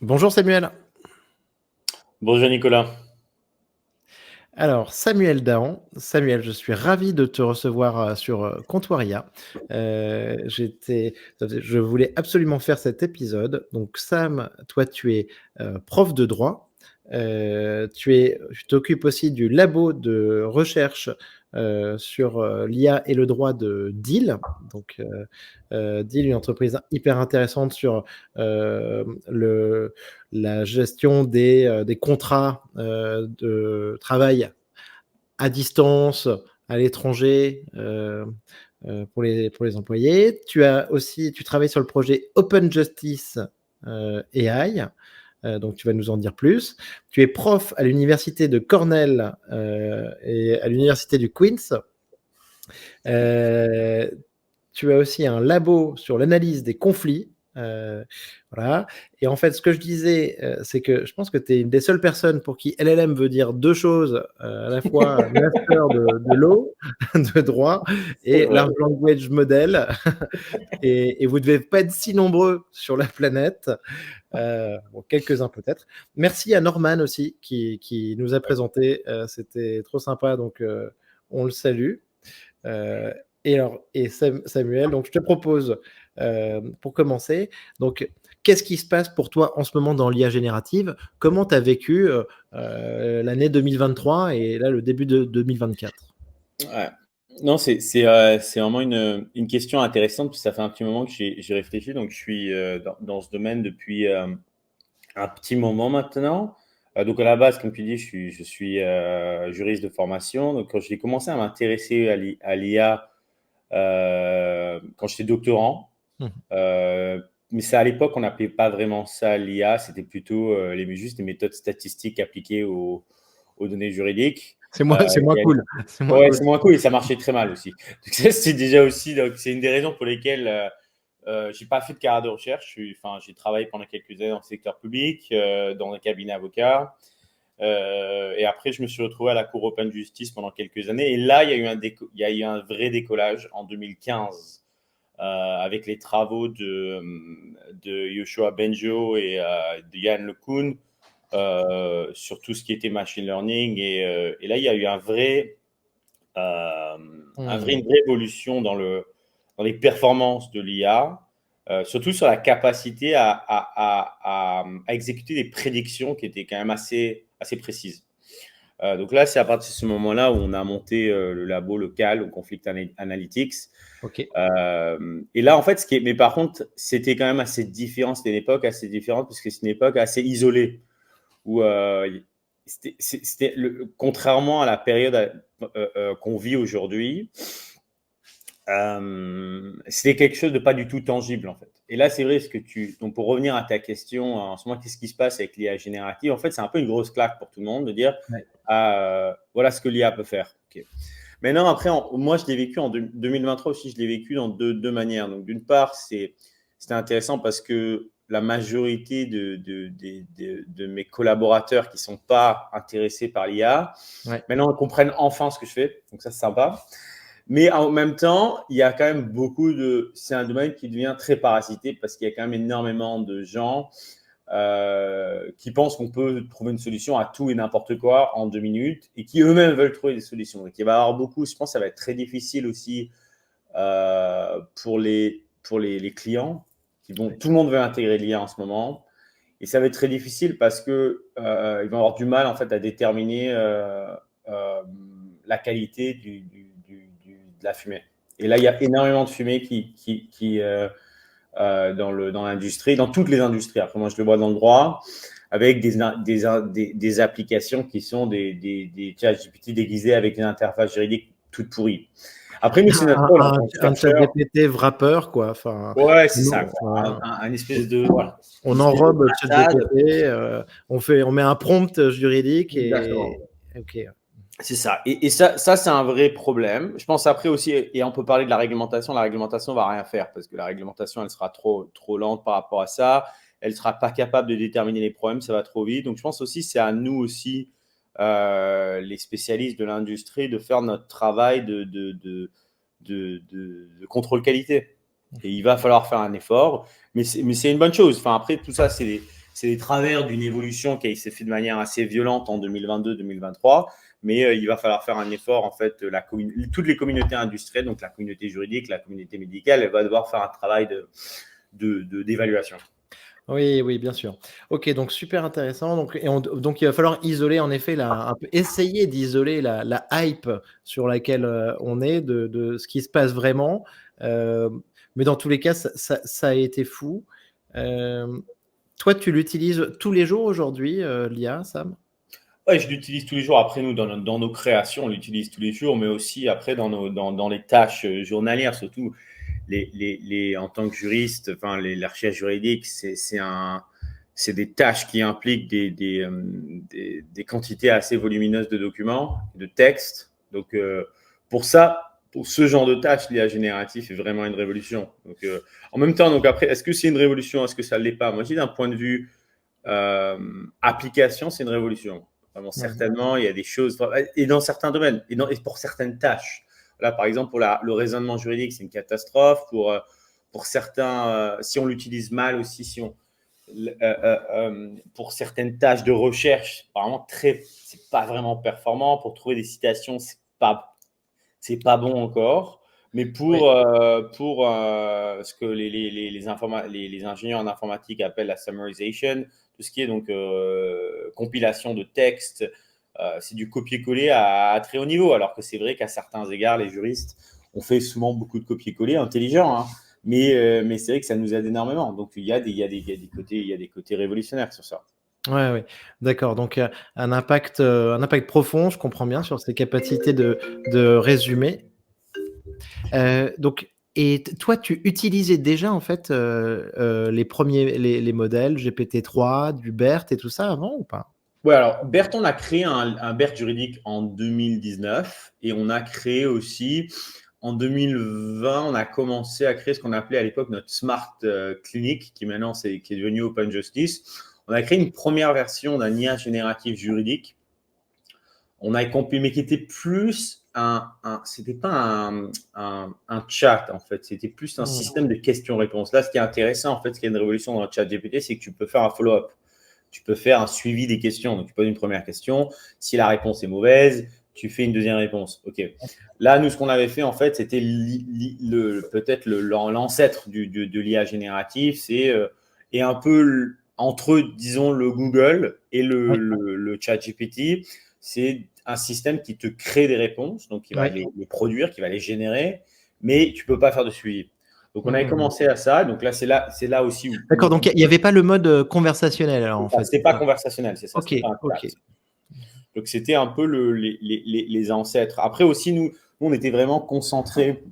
Bonjour Samuel. Bonjour Nicolas. Alors Samuel Dahan. Samuel, je suis ravi de te recevoir sur Comptoiria. Je voulais absolument faire cet épisode. Donc Sam, toi tu es prof de droit. Tu t'occupes aussi du labo de recherche sur l'IA et le droit de Deal. Donc Deal, une entreprise hyper intéressante sur le la gestion des contrats de travail à distance, à l'étranger, pour les employés. Tu travailles sur le projet Open Justice AI, donc tu vas nous en dire plus. Tu es prof à l'université de Cornell et à l'université du Queens. Euh, Tu as aussi un labo sur l'analyse des conflits. Voilà. Et en fait, ce que je disais, c'est que je pense que tu es une des seules personnes pour qui LLM veut dire deux choses, à la fois master de law, de droit, C'est et vrai. large language model. Et vous ne devez pas être si nombreux sur la planète. Bon, quelques-uns peut-être. Merci à Norman aussi qui nous a présenté. C'était trop sympa, donc on le salue. Euh, Samuel, donc je te propose, pour commencer, donc qu'est-ce qui se passe pour toi en ce moment dans l'IA générative? Comment tu as vécu l'année 2023 et là le début de 2024? Ouais. Non, c'est vraiment une question intéressante, parce que ça fait un petit moment que j'ai réfléchi. Donc, je suis dans ce domaine depuis un petit moment maintenant. Donc, à la base, comme tu dis, je suis juriste de formation. Donc, quand j'ai commencé à m'intéresser à l'IA quand j'étais doctorant, Mhm. euh, mais ça, à l'époque, on n'appelait pas vraiment ça l'IA, c'était plutôt juste des méthodes statistiques appliquées aux données juridiques. C'est moins Et cool. C'est moins ouais, cool. c'est moins cool et ça marchait très mal aussi. Donc ça, c'est déjà aussi, donc c'est une des raisons pour lesquelles j'ai pas fait de carrière de recherche. J'ai travaillé pendant quelques années dans le secteur public, dans un cabinet avocat. Et après, je me suis retrouvé à la Cour Open Justice pendant quelques années. Et là, il y a eu un vrai décollage en 2015 avec les travaux de Yoshua Bengio et de Yann LeCun sur tout ce qui était machine learning. Et là, il y a eu euh, Hmm. une vraie évolution dans les performances de l'IA, surtout sur la capacité à exécuter des prédictions qui étaient quand même assez précises. Donc là, c'est à partir de ce moment-là où on a monté le labo local au Conflict Analytics. Ok. Et là, en fait, mais par contre, c'était quand même assez différent. C'était une époque assez différente, parce que c'est une époque assez isolée où contrairement à la période qu'on vit aujourd'hui, c'était quelque chose de pas du tout tangible, en fait. Et là, c'est vrai donc pour revenir à ta question, en ce moment, qu'est-ce qui se passe avec l'IA générative? En fait, c'est un peu une grosse claque pour tout le monde de dire, Ouais. voilà ce que l'IA peut faire. Okay. Maintenant, après, moi, je l'ai vécu en 2023 aussi, je l'ai vécu dans deux manières. Donc, d'une part, c'était intéressant parce que la majorité de mes collaborateurs qui ne sont pas intéressés par l'IA, Ouais. maintenant, ils comprennent enfin ce que je fais. Donc, ça, c'est sympa. Mais en même temps, il y a quand même c'est un domaine qui devient très parasité, parce qu'il y a quand même énormément de gens qui pensent qu'on peut trouver une solution à tout et n'importe quoi en 2 minutes, et qui eux-mêmes veulent trouver des solutions. Donc, il va y avoir beaucoup, je pense que ça va être très difficile aussi pour les clients tout le monde veut intégrer l'IA en ce moment. Et ça va être très difficile parce que ils vont avoir du mal, en fait, à déterminer euh, la qualité de la fumée. Et là, il y a énormément de fumée dans l'industrie, dans toutes les industries. Après, moi, je le vois dans le droit, avec des applications qui sont des ChatGPT déguisés avec une interface juridique toute pourrie. Après, nous, c'est notre rôle en tant que Un chat chercheur. GPT wrapper, quoi. Enfin, Ouais, c'est ça, non, quoi. enfin, Un espèce de, voilà, une on espèce de enrobe façade. ChatGPT, on met un prompt juridique et Exactement. ok. C'est ça. Et ça c'est un vrai problème. Je pense après aussi, et on peut parler de la réglementation. La réglementation va rien faire, parce que la réglementation, elle sera trop lente par rapport à ça. Elle sera pas capable de déterminer les problèmes. Ça va trop vite. Donc, je pense aussi, c'est à nous aussi, les spécialistes de l'industrie, de faire notre travail de contrôle qualité. Et il va falloir faire un effort, mais c'est une bonne chose. Enfin, après, tout ça, c'est les travers d'une évolution qui s'est fait de manière assez violente en 2022-2023. Mais il va falloir faire un effort, en fait, toutes les communautés industrielles, donc la communauté juridique, la communauté médicale, elle va devoir faire un travail d'évaluation. Oui, oui, bien sûr. OK, donc super intéressant. Donc il va falloir isoler en effet un peu essayer d'isoler la hype sur laquelle, on est de ce qui se passe vraiment. Mais dans tous les cas, ça a été fou. Hem, Toi, tu l'utilises tous les jours aujourd'hui, l'IA, Sam? Ouais, je l'utilise tous les jours. Après, nous, dans nos créations, on l'utilise tous les jours, mais aussi après dans les tâches journalières, surtout en tant que juriste, enfin, la recherche juridique, c'est des tâches qui impliquent des quantités assez volumineuses de documents, de textes. Donc, pour ce genre de tâches, l'IA génératif est vraiment une révolution. Donc, en même temps, donc après, est-ce que c'est une révolution? Est-ce que ça ne l'est pas? Moi, je dis d'un point de vue application, c'est une révolution. Vraiment, certainement, il y a des choses, et dans certains domaines, et pour certaines tâches. Là, par exemple, pour le raisonnement juridique, c'est une catastrophe. Pour certains, si on l'utilise mal aussi, pour certaines tâches de recherche, apparemment, c'est pas vraiment performant. Pour trouver des citations, c'est pas bon encore. Mais Oui. pour ce que les ingénieurs en informatique appellent la summarization, tout ce qui est donc compilation de textes, c'est du copier-coller à très haut niveau. Alors que c'est vrai qu'à certains égards, les juristes ont fait souvent beaucoup de copier-coller intelligent, hein, mais c'est vrai que ça nous aide énormément. Donc il y a des côtés révolutionnaires sur ça. Ouais, ouais. D'accord, donc un impact profond, je comprends bien, sur ses capacités de résumé. Donc toi, tu utilisais déjà en fait, les modèles GPT-3, du BERT et tout ça avant ou pas? Ouais, alors BERT, on a créé un BERT juridique en 2019 et on a créé aussi en 2020, on a commencé à créer ce qu'on appelait à l'époque notre Smart Clinic, qui maintenant qui est devenu Open Justice. On a créé une première version d'un IA génératif juridique. On a compris, mais qui était plus c'était pas un chat en fait, c'était plus un système de questions-réponses. Là, ce qui est intéressant en fait, ce qui est une révolution dans le chat GPT, c'est que tu peux faire un follow-up. Tu peux faire un suivi des questions. Donc, tu poses une première question. Si la réponse est mauvaise, tu fais une deuxième réponse. OK. Là, nous, ce qu'on avait fait, en fait, c'était peut-être l'ancêtre de l'IA génératif. Et un peu entre, disons, le Google et Oui, le ChatGPT. C'est un système qui te crée des réponses, donc qui va oui. les produire, qui va les générer, mais tu ne peux pas faire de suivi. Donc, on avait Mmh. commencé à ça. Donc là, c'est là aussi D'accord, donc il y avait pas le mode, conversationnel alors en fait, c'était c'est pas ça? conversationnel, c'est ça, OK, c'était pas un OK. chat. Donc c'était un peu les ancêtres. Après aussi, nous, on était vraiment concentrés,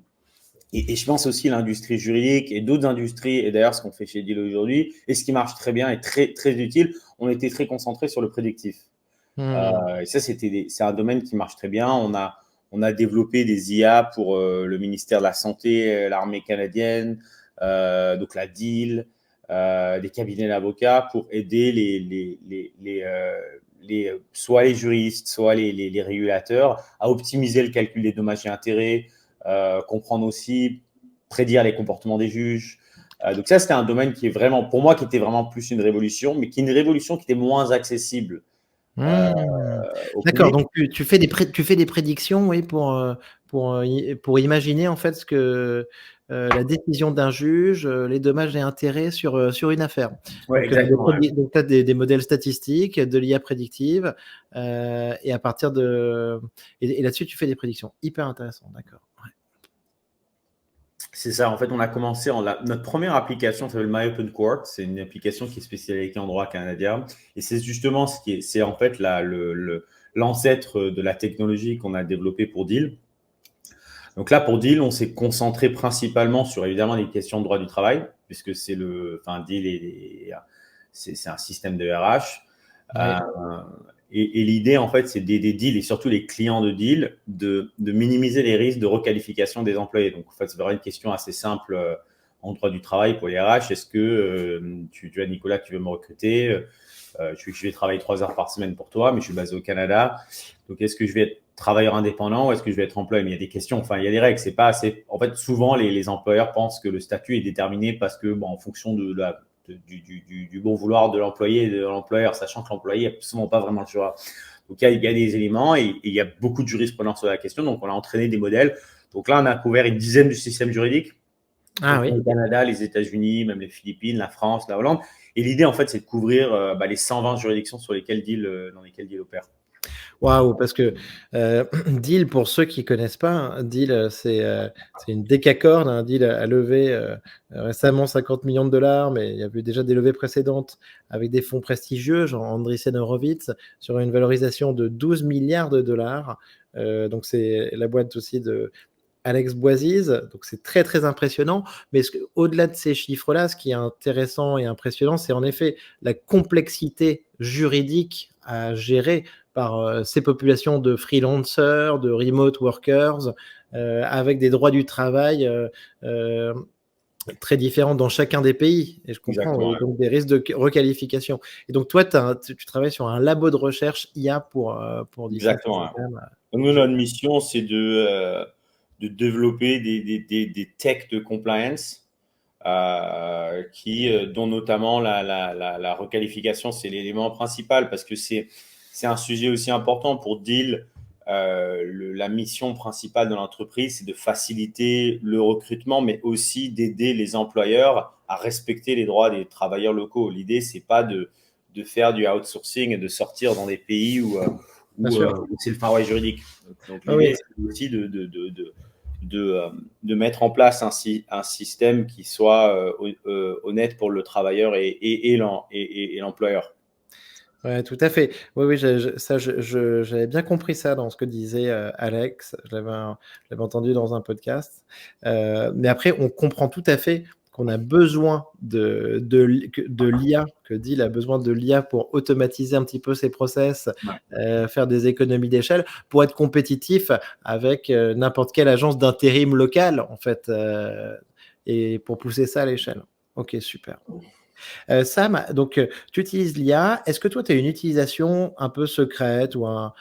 et je pense aussi l'industrie juridique et d'autres industries, et d'ailleurs ce qu'on fait chez Deal aujourd'hui, et ce qui marche très bien et très, très utile, on était très concentrés sur le prédictif. Mmh. Et ça, c'est un domaine qui marche très bien. On a développé des IA pour le ministère de la Santé, l'armée canadienne, donc la DIL, des cabinets d'avocats pour aider soit les juristes, soit les régulateurs à optimiser le calcul des dommages et intérêts, comprendre aussi, prédire les comportements des juges. Donc ça, c'était un domaine qui est vraiment, pour moi, qui était vraiment plus une révolution, mais qui est une révolution qui était moins accessible Mmh. au D'accord, public. donc tu fais des prédictions, oui, pour imaginer en fait ce que, la décision d'un juge, les dommages et intérêts sur une affaire. Ouais, exactement. Ouais. Donc tu as des modèles statistiques, de l'IA prédictive, et à partir de et là-dessus tu fais des prédictions. Hyper intéressant, d'accord. Ouais. C'est ça. En fait, on a commencé notre première application s'appelle MyOpenCourt. C'est une application qui est spécialisée en droit canadien. Et c'est justement c'est en fait l'ancêtre de la technologie qu'on a développée pour Deal. Donc là, pour Deal, on s'est concentré principalement sur évidemment les questions de droit du travail, puisque Deal c'est un système de RH. Oui. Et l'idée, en fait, c'est d'aider Deal et surtout les clients de Deal de minimiser les risques de requalification des employés. Donc, en fait, c'est vraiment une question assez simple en droit du travail pour les RH. Est-ce que tu as Nicolas, tu veux me recruter? Je vais travailler 3 heures par semaine pour toi, mais je suis basé au Canada. Donc, est-ce que je vais être travailleur indépendant ou est-ce que je vais être employé? Mais il y a des questions, enfin, il y a des règles. C'est pas assez. En fait, souvent, les employeurs pensent que le statut est déterminé parce que, bon, en fonction de du bon vouloir de l'employé et de l'employeur, sachant que l'employé n'a souvent pas vraiment le choix. Donc, il y a des éléments et il y a beaucoup de jurisprudence sur la question. Donc, on a entraîné des modèles. Donc là, on a couvert une dizaine du système juridique. Ah oui. Le Canada, les États-Unis, même les Philippines, la France, la Hollande. Et l'idée, en fait, c'est de couvrir les 120 juridictions dans lesquelles Deal opère. Waouh, parce que Deal, pour ceux qui connaissent pas, hein, Deal, c'est une décacorne. Hein. Deal a levé récemment 50 millions de dollars, mais il y avait déjà des levées précédentes avec des fonds prestigieux, genre Andreessen Horowitz, sur une valorisation de 12 milliards de dollars. Donc c'est la boîte aussi de Alex Boisiz, donc c'est très très impressionnant. Mais au-delà de ces chiffres-là, ce qui est intéressant et impressionnant, c'est en effet la complexité juridique à gérer par ces populations de freelancers, de remote workers, avec des droits du travail très différents dans chacun des pays. Et je comprends, Exactement. donc des risques de requalification. Et donc toi, tu travailles sur un labo de recherche IA pour Deal. Exactement. Nous, notre mission, c'est de développer des techs de compliance dont notamment la requalification, c'est l'élément principal parce que c'est un sujet aussi important pour Deal. La mission principale de l'entreprise, c'est de faciliter le recrutement, mais aussi d'aider les employeurs à respecter les droits des travailleurs locaux. L'idée, c'est pas de faire du outsourcing et de sortir dans des pays où c'est le Far West juridique. Donc l'idée, c'est aussi de mettre en place un système qui soit honnête pour le travailleur et l'employeur. Ouais, tout à fait. Oui, j'avais bien compris ça dans ce que disait Alex. Je l'avais entendu dans un podcast. Mais après, on comprend tout à fait qu'on a besoin de l'IA, que Deal a besoin de l'IA pour automatiser un petit peu ses process, faire des économies d'échelle, pour être compétitif avec n'importe quelle agence d'intérim locale, en fait, et pour pousser ça à l'échelle. Ok, super. Sam, donc tu utilises l'IA. Est-ce que toi, tu as une utilisation un peu secrète ou un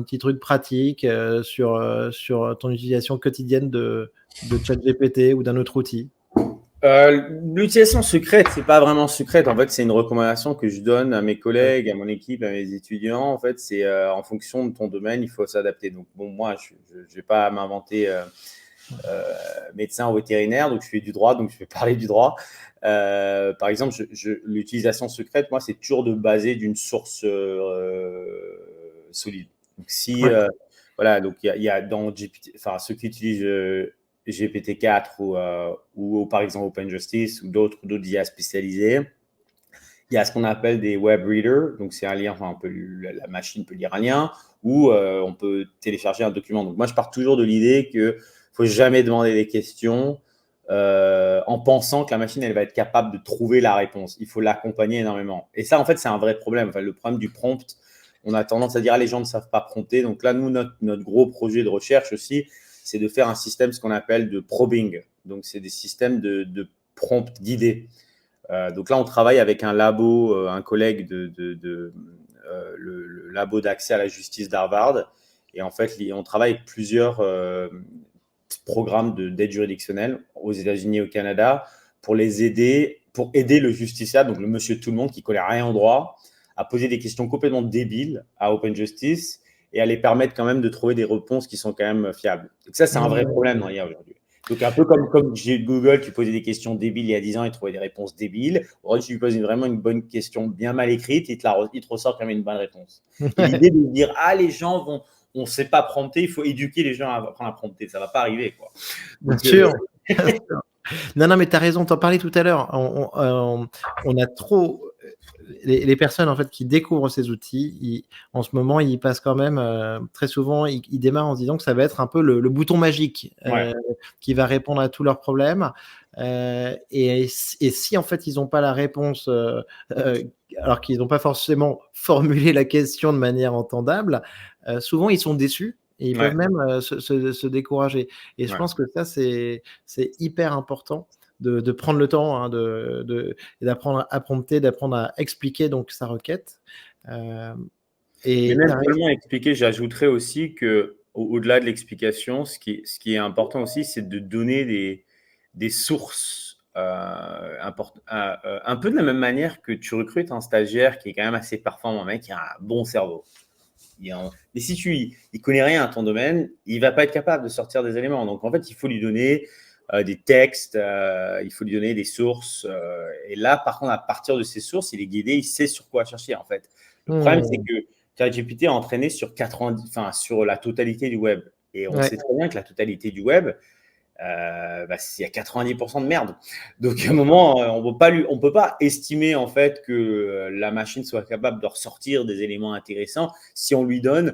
petit truc pratique sur ton utilisation quotidienne de ChatGPT ou d'un autre outil? L'utilisation secrète, c'est pas vraiment secrète. En fait, c'est une recommandation que je donne à mes collègues, à mon équipe, à mes étudiants. En fait, c'est en fonction de ton domaine, il faut s'adapter. Donc, bon, moi, je vais pas m'inventer médecin ou vétérinaire, donc je fais du droit, donc je vais parler du droit. Par exemple, l'utilisation secrète, moi, c'est toujours de baser d'une source solide. Donc, voilà, donc il y a dans GPT, enfin, ceux qui utilisent GPT-4 ou par exemple OpenJustice ou d'autres IA spécialisés. Il y a ce qu'on appelle des web readers, donc c'est un lien, enfin la machine peut lire un lien ou on peut télécharger un document. Donc moi je pars toujours de l'idée que faut jamais demander des questions en pensant que la machine elle va être capable de trouver la réponse. Il faut l'accompagner énormément. Et ça en fait c'est un vrai problème. Enfin, le problème du prompt, on a tendance à dire les gens ne savent pas prompter. Donc là nous notre gros projet de recherche aussi, c'est de faire un système, ce qu'on appelle de probing. Donc, c'est des systèmes de prompt guidés. Donc là, on travaille avec un labo, un collègue le labo d'accès à la justice d'Harvard. Et en fait, on travaille avec plusieurs programmes d'aide juridictionnelle aux États-Unis et au Canada pour aider le justiciable, donc le monsieur tout le monde qui ne connaît rien au droit, à poser des questions complètement débiles à Open Justice et à les permettre quand même de trouver des réponses qui sont quand même fiables. Donc ça, c'est un vrai problème dans l'IA aujourd'hui. Donc un peu comme Google, tu posais des questions débiles il y a 10 ans et trouvais des réponses débiles. Aujourd'hui, tu lui poses vraiment une bonne question bien mal écrite, il te ressort quand même une bonne réponse. Et l'idée de dire, les gens on ne sait pas prompter, il faut éduquer les gens à apprendre à prompter. Ça ne va pas arriver, quoi. Bien sûr. Non, mais tu as raison, t'en parlais tout à l'heure. On a trop… Les personnes en fait qui découvrent ces outils, en ce moment, ils passent quand même très souvent, ils démarrent en se disant que ça va être un peu le bouton magique qui va répondre à tous leurs problèmes. Et si en fait ils n'ont pas la réponse, alors qu'ils n'ont pas forcément formulé la question de manière entendable, souvent ils sont déçus. Et ils peuvent même se décourager. Et je pense que ça, c'est hyper important de prendre le temps d'apprendre à prompter, d'apprendre à expliquer donc sa requête. Et même seulement expliquer, j'ajouterais aussi qu'au-delà de l'explication, ce qui est important aussi, c'est de donner des sources un peu de la même manière que tu recrutes un stagiaire qui est quand même assez performant, un mec qui a un bon cerveau. Mais si il connaît rien à ton domaine, il va pas être capable de sortir des éléments. Donc en fait, il faut lui donner des textes, il faut lui donner des sources. Et là, par contre, à partir de ces sources, il est guidé, il sait sur quoi chercher en fait. Le problème, c'est que ChatGPT est entraîné sur sur la totalité du web. Et on sait très bien que la totalité du web, il y a 90% de merde. Donc à un moment, on peut pas estimer en fait que la machine soit capable de ressortir des éléments intéressants si on lui donne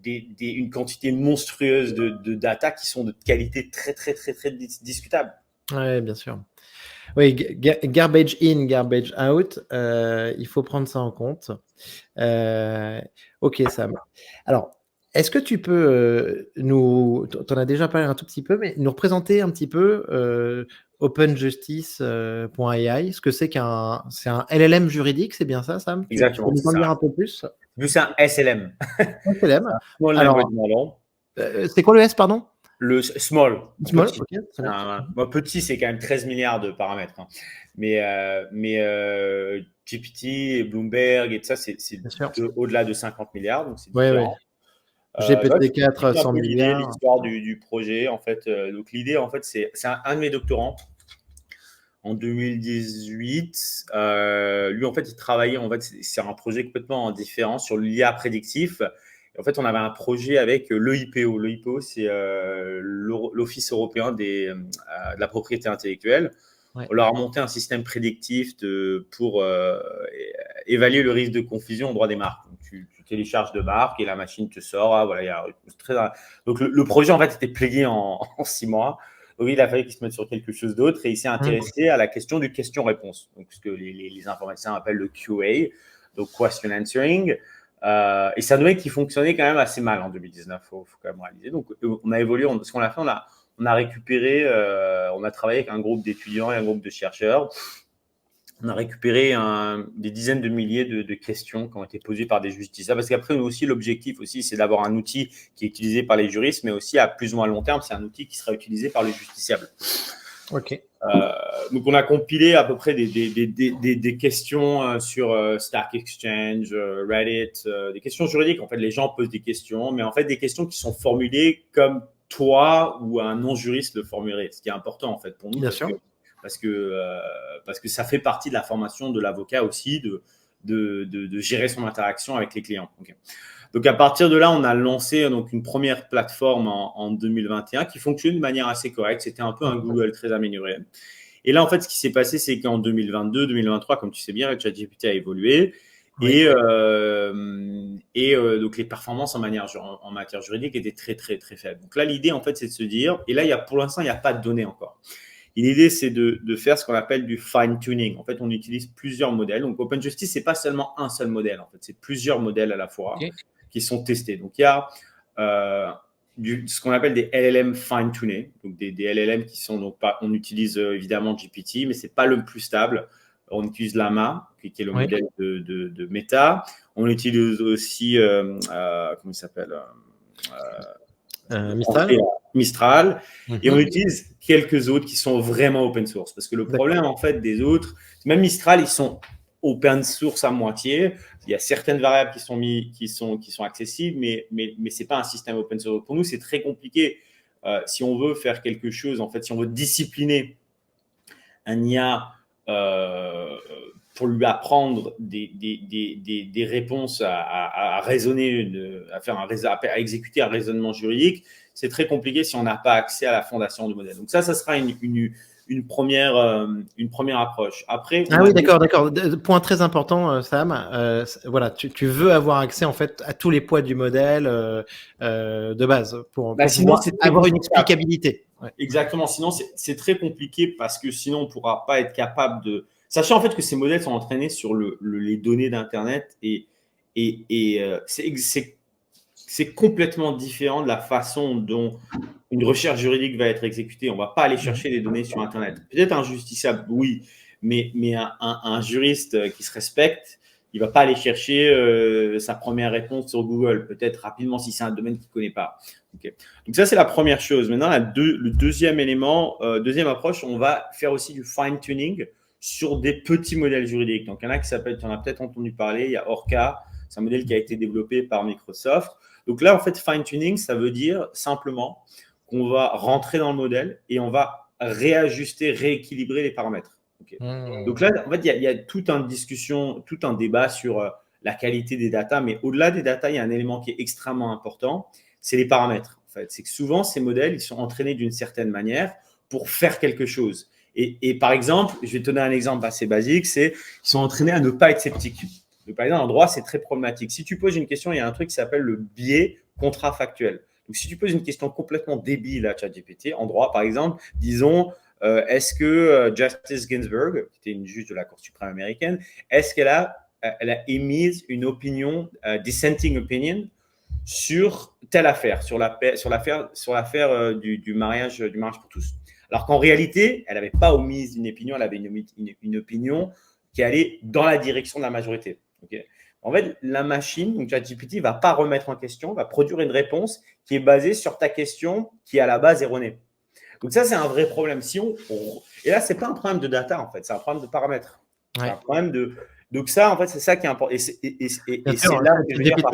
une quantité monstrueuse de data qui sont de qualité très très très très discutable. Ouais, bien sûr. Oui, garbage in, garbage out, il faut prendre ça en compte. Ok, Sam. Alors, est-ce que tu peux nous, tu en as déjà parlé un tout petit peu, mais nous représenter un petit peu openjustice.ai, ce que c'est un LLM juridique, c'est bien ça, Sam? Tu peux Exactement, nous c'est en dire ça. un peu plus? Vu c'est un SLM. SLM. Small Alors, Language Model. c'est quoi le S, pardon? Le small. Small, Petit. ok, très bien. Petit, c'est quand même 13 milliards de paramètres. Hein. Mais GPT et Bloomberg et tout ça, c'est au-delà de 50 milliards, donc c'est différent. GPT-4, C'est un 100 peu milliards. l'histoire du projet. En fait, donc l'idée, en fait, c'est un de mes doctorants en 2018. Lui, en fait, il travaillait sur un projet complètement différent sur l'IA prédictif. En fait, on avait un projet avec l'EIPO. L'EIPO, c'est l'Office européen de la propriété intellectuelle. Ouais. On leur a monté un système prédictif pour évaluer le risque de confusion au droit des marques. Donc, tu télécharges de marques et la machine te sort. Donc, le projet, en fait, était plié en 6 mois. Oui, il a fallu qu'il se mette sur quelque chose d'autre et il s'est intéressé à la question du question-réponse. Donc, ce que les informaticiens appellent le QA, donc Question Answering. Et c'est un domaine qui fonctionnait quand même assez mal en 2019, il faut quand même réaliser. Donc, on a évolué. Ce qu'on a fait, on a récupéré, on a travaillé avec un groupe d'étudiants et un groupe de chercheurs. On a récupéré des dizaines de milliers de questions qui ont été posées par des justiciables. Parce qu'après, nous aussi, l'objectif aussi, c'est d'avoir un outil qui est utilisé par les juristes, mais aussi à plus ou moins long terme, c'est un outil qui sera utilisé par les justiciables. Ok. Donc, on a compilé à peu près des questions sur Stack Exchange, Reddit, des questions juridiques. En fait, les gens posent des questions, mais en fait, des questions qui sont formulées comme toi ou un non-juriste le formulerait. Ce qui est important, en fait, pour nous, parce que ça fait partie de la formation de l'avocat aussi, de gérer son interaction avec les clients. Okay. Donc, à partir de là, on a lancé donc, une première plateforme en 2021 qui fonctionne de manière assez correcte. C'était un peu un Google très amélioré. Et là, en fait, ce qui s'est passé, c'est qu'en 2022, 2023, comme tu sais bien, ChatGPT a évolué. Oui. Donc, les performances en matière juridique étaient très, très, très faibles. Donc là, l'idée, en fait, c'est de se dire, et là, pour l'instant, il n'y a pas de données encore. Et l'idée, c'est de faire ce qu'on appelle du fine-tuning. En fait, on utilise plusieurs modèles. Donc, OpenJustice, ce n'est pas seulement un seul modèle. En fait, c'est plusieurs modèles à la fois qui sont testés. Donc, il y a ce qu'on appelle des LLM fine-tunés. Donc, des LLM qui sont donc pas… On utilise évidemment GPT, mais ce n'est pas le plus stable. On utilise Llama, qui est le modèle de Meta. On utilise aussi… comment il s'appelle Mistral. Et on utilise quelques autres qui sont vraiment open source. Parce que le problème, en fait, des autres, même Mistral, ils sont open source à moitié. Il y a certaines variables qui sont accessibles, mais ce n'est pas un système open source. Pour nous, c'est très compliqué. Si on veut faire quelque chose, en fait, si on veut discipliner un IA pour lui apprendre des réponses à raisonner, à exécuter un raisonnement juridique, c'est très compliqué si on n'a pas accès à la fondation du modèle. Donc ça sera une première approche. Après, oui, d'accord. Point très important, Sam. Voilà, tu veux avoir accès en fait à tous les poids du modèle de base pour pouvoir avoir une explicabilité. Ouais. Exactement. Sinon, c'est très compliqué parce que sinon, on ne pourra pas être capable de… Sachant en fait que ces modèles sont entraînés sur les données d'Internet et c'est complètement différent de la façon dont une recherche juridique va être exécutée. On ne va pas aller chercher des données sur Internet. Peut-être un justiciable, oui, mais un juriste qui se respecte, il ne va pas aller chercher sa première réponse sur Google, peut-être rapidement si c'est un domaine qu'il ne connaît pas. Okay. Donc ça, c'est la première chose. Maintenant, le deuxième élément, deuxième approche, on va faire aussi du fine-tuning sur des petits modèles juridiques. Donc, il y en a qui s'appellent, tu en as peut-être entendu parler, il y a Orca, c'est un modèle qui a été développé par Microsoft. Donc là, en fait, fine-tuning, ça veut dire simplement qu'on va rentrer dans le modèle et on va réajuster, rééquilibrer les paramètres. Okay. Donc là, en fait, il y a toute une discussion, tout un débat sur la qualité des datas, mais au-delà des datas, il y a un élément qui est extrêmement important, c'est les paramètres. En fait, c'est que souvent, ces modèles, ils sont entraînés d'une certaine manière pour faire quelque chose. Et par exemple, je vais te donner un exemple assez basique, c'est qu'ils sont entraînés à ne pas être sceptiques. Donc, par exemple, en droit, c'est très problématique. Si tu poses une question, il y a un truc qui s'appelle le biais contrafactuel. Donc, si tu poses une question complètement débile à ChatGPT, en droit, par exemple, disons, est-ce que Justice Ginsburg, qui était une juge de la Cour suprême américaine, est-ce qu'elle a émis une opinion, dissenting opinion, sur telle affaire, sur l'affaire du mariage pour tous. Alors qu'en réalité, elle n'avait pas omis une opinion, elle avait une opinion qui allait dans la direction de la majorité. Okay. En fait, la machine, donc ChatGPT, ne va pas remettre en question, va produire une réponse qui est basée sur ta question qui est à la base erronée. Donc ça, c'est un vrai problème. Et là, ce n'est pas un problème de data, en fait, c'est un problème de paramètres. Ouais. C'est un problème de… Donc ça, en fait, c'est ça qui est important. Et c'est là que je veux dire par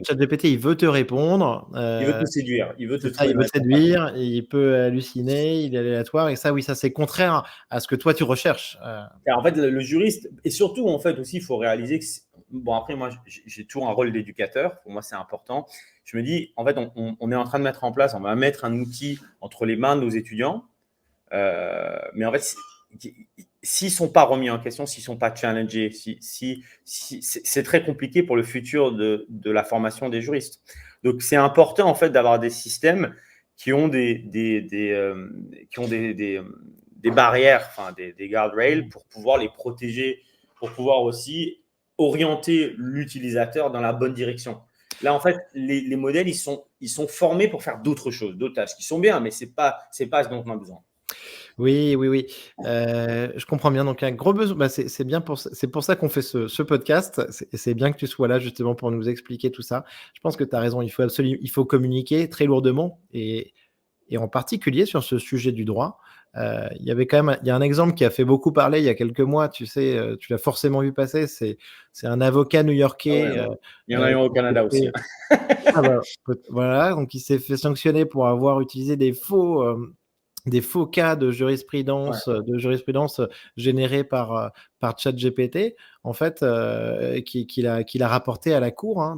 ChatGPT, il veut te répondre. Il veut te séduire. Il veut te il veut séduire, il peut halluciner, il est aléatoire. Et ça, oui, ça, c'est contraire à ce que toi, tu recherches. En fait, le juriste, et surtout, en fait, aussi, il faut réaliser que… Bon, après, moi, j'ai toujours un rôle d'éducateur. Pour moi, c'est important. Je me dis, en fait, on est en train de mettre en place, on va mettre un outil entre les mains de nos étudiants. Mais en fait, s'ils ne sont pas remis en question, s'ils ne sont pas challengés, c'est très compliqué pour le futur de la formation des juristes. Donc, c'est important, en fait, d'avoir des systèmes qui ont des barrières, enfin, des guardrails pour pouvoir les protéger, pour pouvoir aussi orienter l'utilisateur dans la bonne direction. Là, en fait, les modèles, ils sont formés pour faire d'autres choses, d'autres tâches qui sont bien, mais ce n'est pas ce dont on a besoin. Oui. Je comprends bien. Donc, un gros besoin. C'est bien c'est pour ça qu'on fait ce podcast. C'est bien que tu sois là justement pour nous expliquer tout ça. Je pense que tu as raison. Il faut communiquer très lourdement et en particulier sur ce sujet du droit. Il y a un exemple qui a fait beaucoup parler il y a quelques mois. Tu sais, tu l'as forcément vu passer. C'est un avocat new-yorkais. Ah ouais. Il y en a eu au Canada aussi. Voilà. Donc, il s'est fait sanctionner pour avoir utilisé des faux cas de jurisprudence générés par ChatGPT, en fait, qu'il a rapporté à la cour. Hein,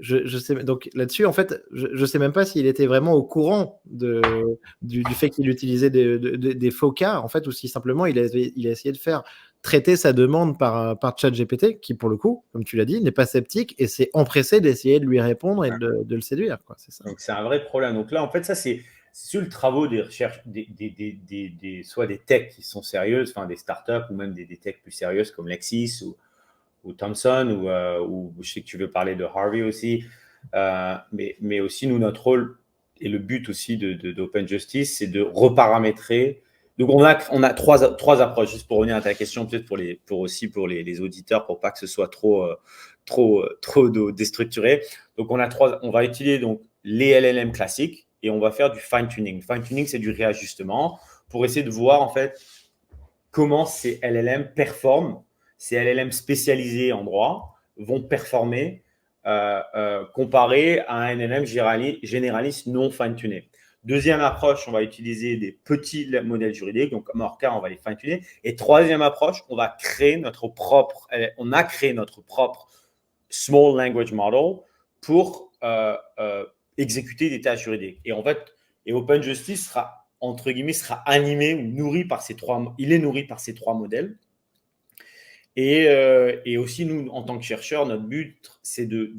je sais, donc là-dessus, en fait, je sais même pas s'il était vraiment au courant du fait qu'il utilisait des faux cas, en fait, ou si simplement il a essayé de faire traiter sa demande par ChatGPT, qui pour le coup, comme tu l'as dit, n'est pas sceptique et s'est empressé d'essayer de lui répondre et de le séduire, quoi. C'est ça. Donc c'est un vrai problème. Donc là, en fait, ça c'est sur le travail des recherches, soit des techs qui sont sérieuses, enfin des startups ou même des techs plus sérieuses comme Lexis ou Thomson ou je sais que tu veux parler de Harvey aussi, mais aussi nous notre rôle et le but aussi d'Open Justice, c'est de reparamétrer. Donc on a trois approches, juste pour revenir à ta question, peut-être pour les auditeurs, pour pas que ce soit trop déstructuré. Donc on va utiliser donc les LLM classiques et on va faire du fine-tuning. Fine-tuning, c'est du réajustement pour essayer de voir en fait comment ces LLM performent. Ces LLM spécialisés en droit vont performer comparé à un LLM généraliste non fine-tuné. Deuxième approche, on va utiliser des petits modèles juridiques, donc comme Orca, on va les fine-tuner. Et troisième approche, on a créé notre propre Small Language Model pour exécuter des tâches juridiques. Et en fait, Open Justice sera, entre guillemets, animé ou nourri par ces trois modèles. Et aussi, nous, en tant que chercheurs, notre but, c'est de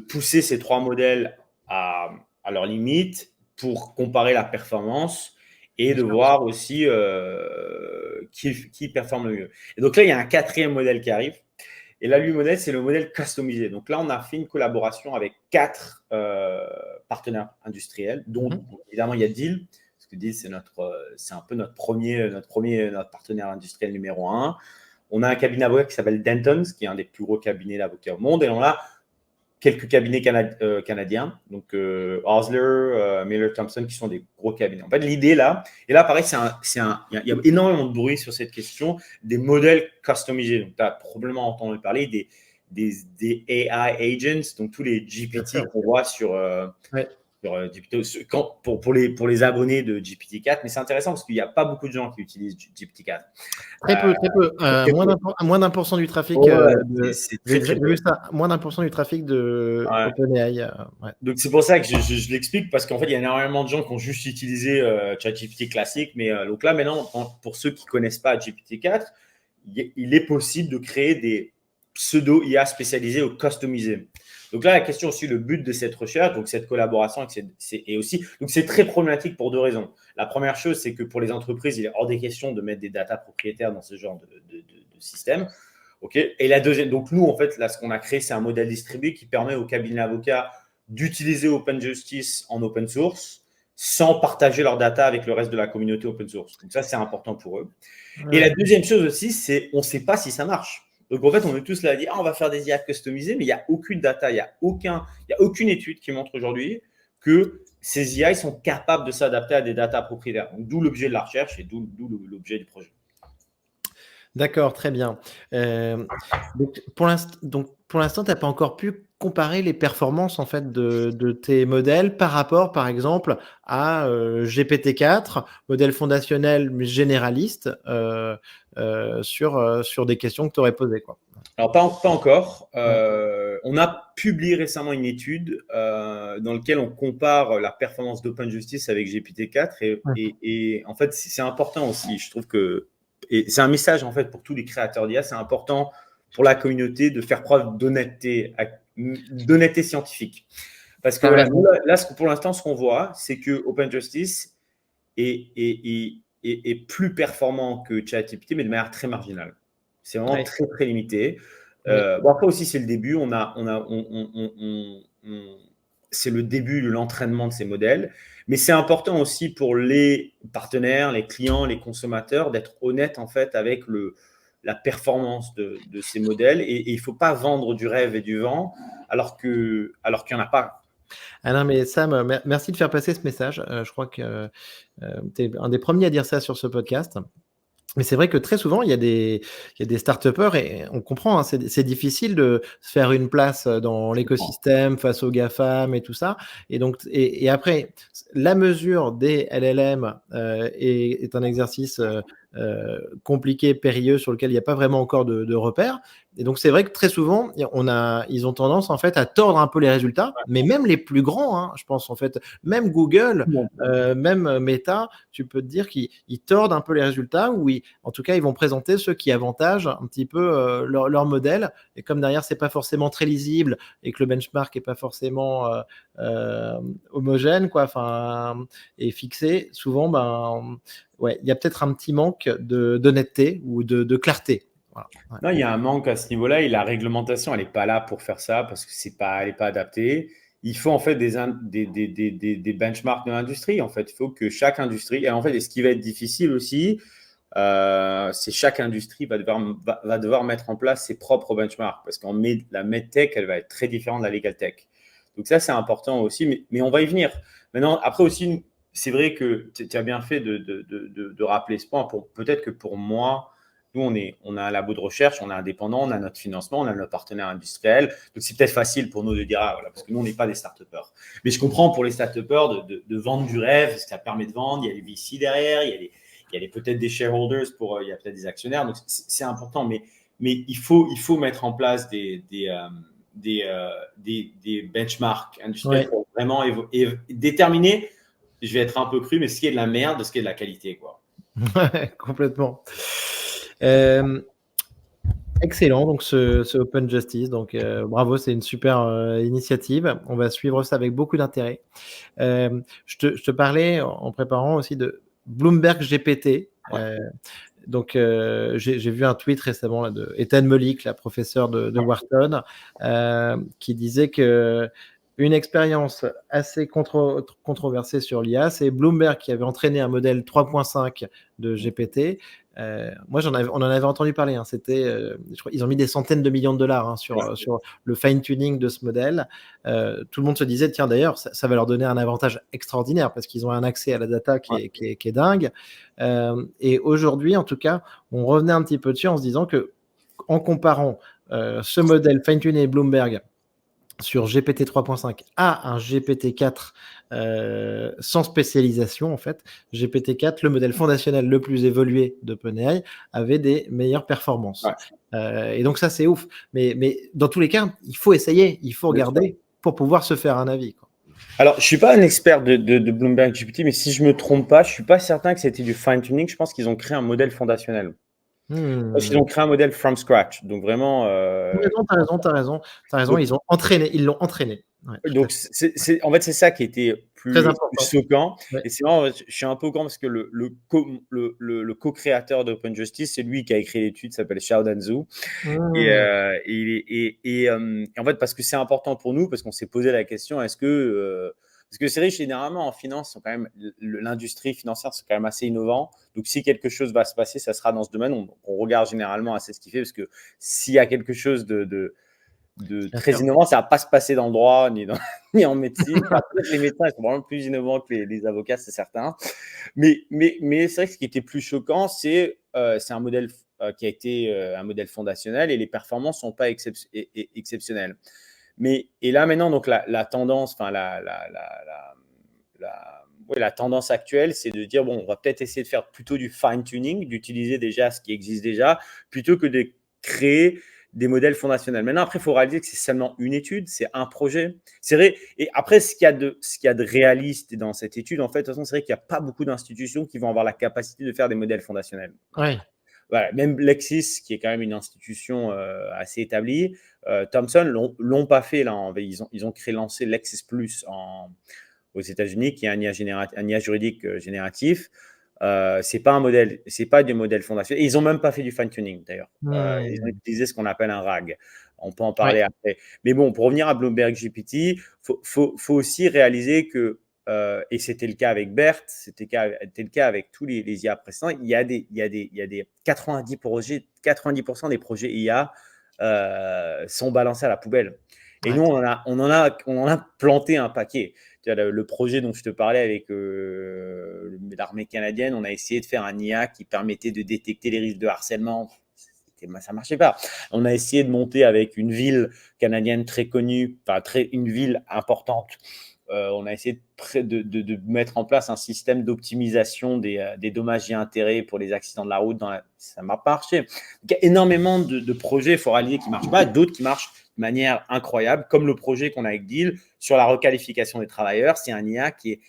pousser ces trois modèles à leurs limites pour comparer la performance et de voir aussi qui performe le mieux. Et donc là, il y a un quatrième modèle qui arrive. Et là, le modèle, c'est le modèle customisé. Donc là, on a fait une collaboration avec 4 partenaires industriels, dont évidemment, il y a Deal. Parce que Deal, c'est un peu notre partenaire industriel numéro 1. On a un cabinet d'avocats qui s'appelle Dentons, qui est un des plus gros cabinets d'avocats au monde. Et on a quelques cabinets canadiens, donc Osler, Miller Thompson, qui sont des gros cabinets. En fait, l'idée là, et là, pareil, il y a énormément de bruit sur cette question des modèles customisés. Donc, tu as probablement entendu parler des AI agents, donc tous les GPT qu'on voit sur GPT, pour les abonnés de GPT-4, mais c'est intéressant parce qu'il n'y a pas beaucoup de gens qui utilisent GPT-4. Très peu. Moins d'1% du trafic. C'est J'ai très vu ça, moins d'1% du trafic de OpenAI. Donc c'est pour ça que je l'explique, parce qu'en fait, il y a énormément de gens qui ont juste utilisé ChatGPT classique, mais donc là maintenant, pour ceux qui ne connaissent pas GPT-4, il est possible de créer des pseudo-IA spécialisés ou customisés. Donc là, la question aussi, le but de cette recherche, donc cette collaboration, et aussi, donc c'est très problématique pour deux raisons. La première chose, c'est que pour les entreprises, il est hors des questions de mettre des data propriétaires dans ce genre de système. Okay. Et la deuxième, donc nous, en fait, là, ce qu'on a créé, c'est un modèle distribué qui permet aux cabinets d'avocats d'utiliser OpenJustice en open source sans partager leurs data avec le reste de la communauté open source. Donc ça, c'est important pour eux. Et la deuxième chose aussi, c'est on ne sait pas si ça marche. Donc, en fait, on est tous là à dire on va faire des IA customisées, mais il n'y a aucune data, il n'y a aucune étude qui montre aujourd'hui que ces IA ils sont capables de s'adapter à des data propriétaires. Donc, d'où l'objet de la recherche et d'où l'objet du projet. D'accord, très bien. Donc, pour l'instant, tu n'as pas encore pu comparer les performances en fait de tes modèles par rapport, par exemple, à GPT-4, modèle fondationnel mais généraliste, sur des questions que tu aurais posées, quoi. Alors, pas encore. On a publié récemment une étude dans laquelle on compare la performance d'OpenJustice avec GPT-4 et en fait, c'est important aussi. Je trouve que et c'est un message en fait pour tous les créateurs d'IA. C'est important pour la communauté de faire preuve d'honnêteté scientifique. Parce que là, pour l'instant, ce qu'on voit, c'est que OpenJustice est plus performant que ChatGPT, mais de manière très marginale. C'est vraiment très, très limité. Bon, après aussi, c'est le début. C'est le début de l'entraînement de ces modèles. Mais c'est important aussi pour les partenaires, les clients, les consommateurs d'être honnêtes en fait avec la performance de ces modèles. Et il ne faut pas vendre du rêve et du vent alors qu'il n'y en a pas. Ah non, mais Sam, merci de faire passer ce message. Je crois que tu es un des premiers à dire ça sur ce podcast. Mais c'est vrai que très souvent, il y a des start-upers et on comprend, hein, c'est difficile de se faire une place dans l'écosystème face aux GAFAM et tout ça. Et donc, et après, la mesure des LLM est un exercice compliqué, périlleux, sur lequel il n'y a pas vraiment encore de repères. Et donc, c'est vrai que très souvent, ils ont tendance en fait à tordre un peu les résultats, mais même les plus grands, hein, je pense en fait, même Google, même Meta, tu peux te dire qu'ils tordent un peu les résultats, ou en tout cas, ils vont présenter ceux qui avantagent un petit peu leur modèle. Et comme derrière, c'est pas forcément très lisible et que le benchmark est pas forcément homogène, quoi, enfin, et fixé, souvent, il y a peut-être un petit manque d'honnêteté ou de clarté. Voilà. Ouais. Non, il y a un manque à ce niveau-là et la réglementation, elle n'est pas là pour faire ça parce que elle n'est pas adaptée. Il faut en fait des benchmarks de l'industrie. En fait, il faut que chaque industrie, et en fait, ce qui va être difficile aussi, c'est chaque industrie va devoir mettre en place ses propres benchmarks parce qu'en la medtech, elle va être très différente de la legal tech. Donc ça, c'est important aussi, mais on va y venir. Maintenant, après aussi, c'est vrai que tu as bien fait de rappeler ce point. Peut-être que pour moi, nous, on a un labo de recherche, on est indépendant, on a notre financement, on a notre partenaire industriel. Donc, c'est peut-être facile pour nous de dire, voilà, parce que nous, on n'est pas des start-upers. Mais je comprends pour les start-upers de vendre du rêve, parce que ça permet de vendre. Il y a les VC derrière, il y a peut-être des shareholders, il y a peut-être des actionnaires. Donc, c'est important. Mais il faut mettre en place des benchmarks industriels pour vraiment déterminer, je vais être un peu cru, mais ce qui est de la merde, de ce qui est de la qualité, quoi. Ouais, complètement. Excellent, donc ce Open Justice, donc bravo, c'est une super initiative. On va suivre ça avec beaucoup d'intérêt. Je te parlais en préparant aussi de Bloomberg GPT. Donc, j'ai vu un tweet récemment là, de Ethan Mollick, la professeure de Wharton, qui disait que une expérience assez controversée sur l'IA, c'est Bloomberg qui avait entraîné un modèle 3.5 de GPT. Moi, on en avait entendu parler. Hein. Je crois, ils ont mis des centaines de millions de dollars sur le fine-tuning de ce modèle. Tout le monde se disait, tiens, d'ailleurs, ça va leur donner un avantage extraordinaire parce qu'ils ont un accès à la data qui est dingue. Et aujourd'hui, en tout cas, on revenait un petit peu dessus en se disant que, en comparant ce modèle fine-tuné Bloomberg sur GPT 3.5 à un GPT-4 sans spécialisation, en fait, GPT-4, le modèle fondationnel le plus évolué d'OpenAI, avait des meilleures performances. Et donc ça, c'est ouf. Mais dans tous les cas, il faut essayer, il faut regarder pour pouvoir se faire un avis, quoi. Alors, je ne suis pas un expert de Bloomberg GPT, mais si je ne me trompe pas, je ne suis pas certain que c'était du fine-tuning. Je pense qu'ils ont créé un modèle fondationnel. Parce qu'ils ont créé un modèle from scratch. Donc vraiment. T'as raison. Donc, ils l'ont entraîné. Ouais, donc, en fait, c'est ça qui était plus choquant. Ouais. Et c'est marrant, je suis un peu au courant parce que le co-créateur d'Open Justice, c'est lui qui a écrit l'étude, s'appelle Xiaodan Zhu. Et en fait, parce que c'est important pour nous, parce qu'on s'est posé la question, parce que c'est vrai, généralement, en finance, l'industrie financière, c'est quand même assez innovant. Donc, si quelque chose va se passer, ça sera dans ce domaine. On regarde généralement assez ce qu'il fait, parce que s'il y a quelque chose de très innovant, ça ne va pas se passer dans le droit ni en médecine. Les médecins, ils sont vraiment plus innovants que les avocats, c'est certain. Mais c'est vrai que ce qui était plus choquant, c'est un modèle qui a été un modèle fondationnel et les performances ne sont pas exceptionnelles. Et là, maintenant, donc, la tendance, la tendance actuelle, c'est de dire, bon, on va peut-être essayer de faire plutôt du fine-tuning, d'utiliser déjà ce qui existe déjà, plutôt que de créer des modèles fondationnels. Maintenant, après, il faut réaliser que c'est seulement une étude, c'est un projet. C'est vrai. Et après, ce qu'il y a de réaliste dans cette étude, en fait, de toute façon, c'est vrai qu'il n'y a pas beaucoup d'institutions qui vont avoir la capacité de faire des modèles fondationnels. Ouais. Voilà, même Lexis, qui est quand même une institution assez établie, Thomson l'ont pas fait. Là, ils ont lancé Lexis Plus aux États-Unis, qui est un IA juridique génératif. C'est pas du modèle fondationnel. Et ils n'ont même pas fait du fine-tuning, d'ailleurs. Ils ont utilisé ce qu'on appelle un RAG. On peut en parler après. Mais bon, pour revenir à Bloomberg GPT, faut aussi réaliser que, et c'était le cas avec BERT, c'était le cas avec tous les IA précédents, il y a des 90% des projets IA sont balancés à la poubelle. Et nous, on en a planté un paquet. Le projet dont je te parlais avec l'armée canadienne, on a essayé de faire un IA qui permettait de détecter les risques de harcèlement. Ça ne marchait pas. On a essayé de monter avec une ville canadienne très connue, une ville importante. On a essayé de mettre en place un système d'optimisation des dommages et intérêts pour les accidents de la route. Ça n'a pas marché. Donc, il y a énormément de projets foraliers qui ne marchent pas, d'autres qui marchent de manière incroyable, comme le projet qu'on a avec Deal sur la requalification des travailleurs. C'est un IA qui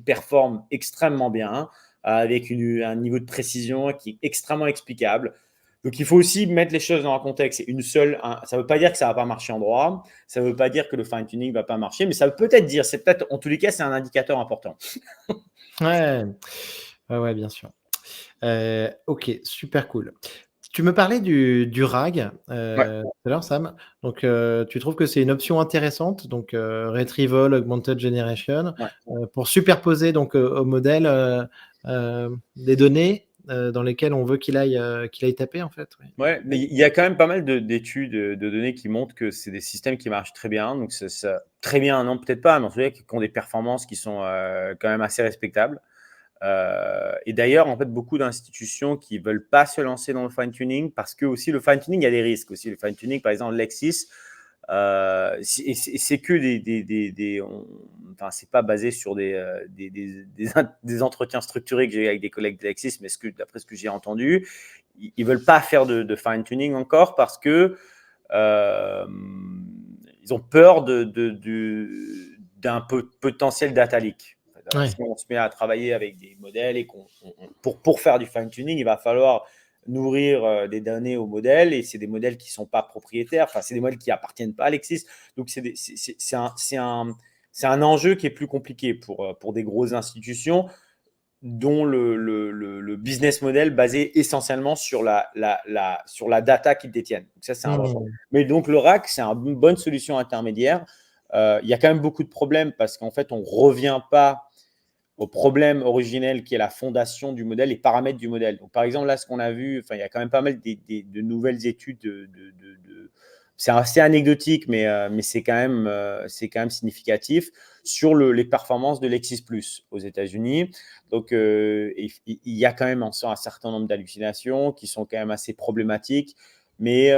performe extrêmement bien, avec un niveau de précision qui est extrêmement explicable. Donc, il faut aussi mettre les choses dans un contexte. Ça ne veut pas dire que ça ne va pas marcher en droit. Ça ne veut pas dire que le fine-tuning ne va pas marcher, mais ça veut peut-être dire, en tous les cas, c'est un indicateur important. Ouais, bien sûr. Ok, super cool. Tu me parlais du RAG tout à l'heure, Sam. Donc, tu trouves que c'est une option intéressante, donc Retrieval Augmented Generation, pour superposer donc au modèle des données dans lesquelles on veut qu'il aille taper, en fait. Ouais, mais il y a quand même pas mal d'études de données qui montrent que c'est des systèmes qui marchent très bien. Donc, très bien, non, peut-être pas, mais en tout cas, qui ont des performances qui sont quand même assez respectables. Et d'ailleurs, en fait, beaucoup d'institutions qui ne veulent pas se lancer dans le fine-tuning, parce que aussi le fine-tuning, il y a des risques aussi. Le fine-tuning, par exemple, Lexis, c'est que c'est pas basé sur des entretiens structurés que j'ai eu avec des collègues de Lexis, mais d'après ce que j'ai entendu, ils veulent pas faire de fine-tuning encore parce que ils ont peur d'un potentiel data leak. Si on se met à travailler avec des modèles et pour faire du fine-tuning, il va falloir nourrir des données aux modèles, et c'est des modèles qui ne sont pas propriétaires, c'est des modèles qui n'appartiennent pas à Lexis. Donc, c'est un enjeu qui est plus compliqué pour des grosses institutions. dont le business model basé essentiellement sur sur la data qu'ils détiennent. Donc ça, c'est un vrai. Mais donc, le RAG, c'est une bonne solution intermédiaire. Il y a quand même beaucoup de problèmes parce qu'en fait, on ne revient pas au problème originel qui est la fondation du modèle, les paramètres du modèle. Donc, par exemple, là, ce qu'on a vu, il y a quand même pas mal de nouvelles études c'est assez anecdotique, mais c'est quand même significatif sur les performances de Lexis Plus aux États-Unis. Donc, il y a quand même un certain nombre d'hallucinations qui sont quand même assez problématiques, mais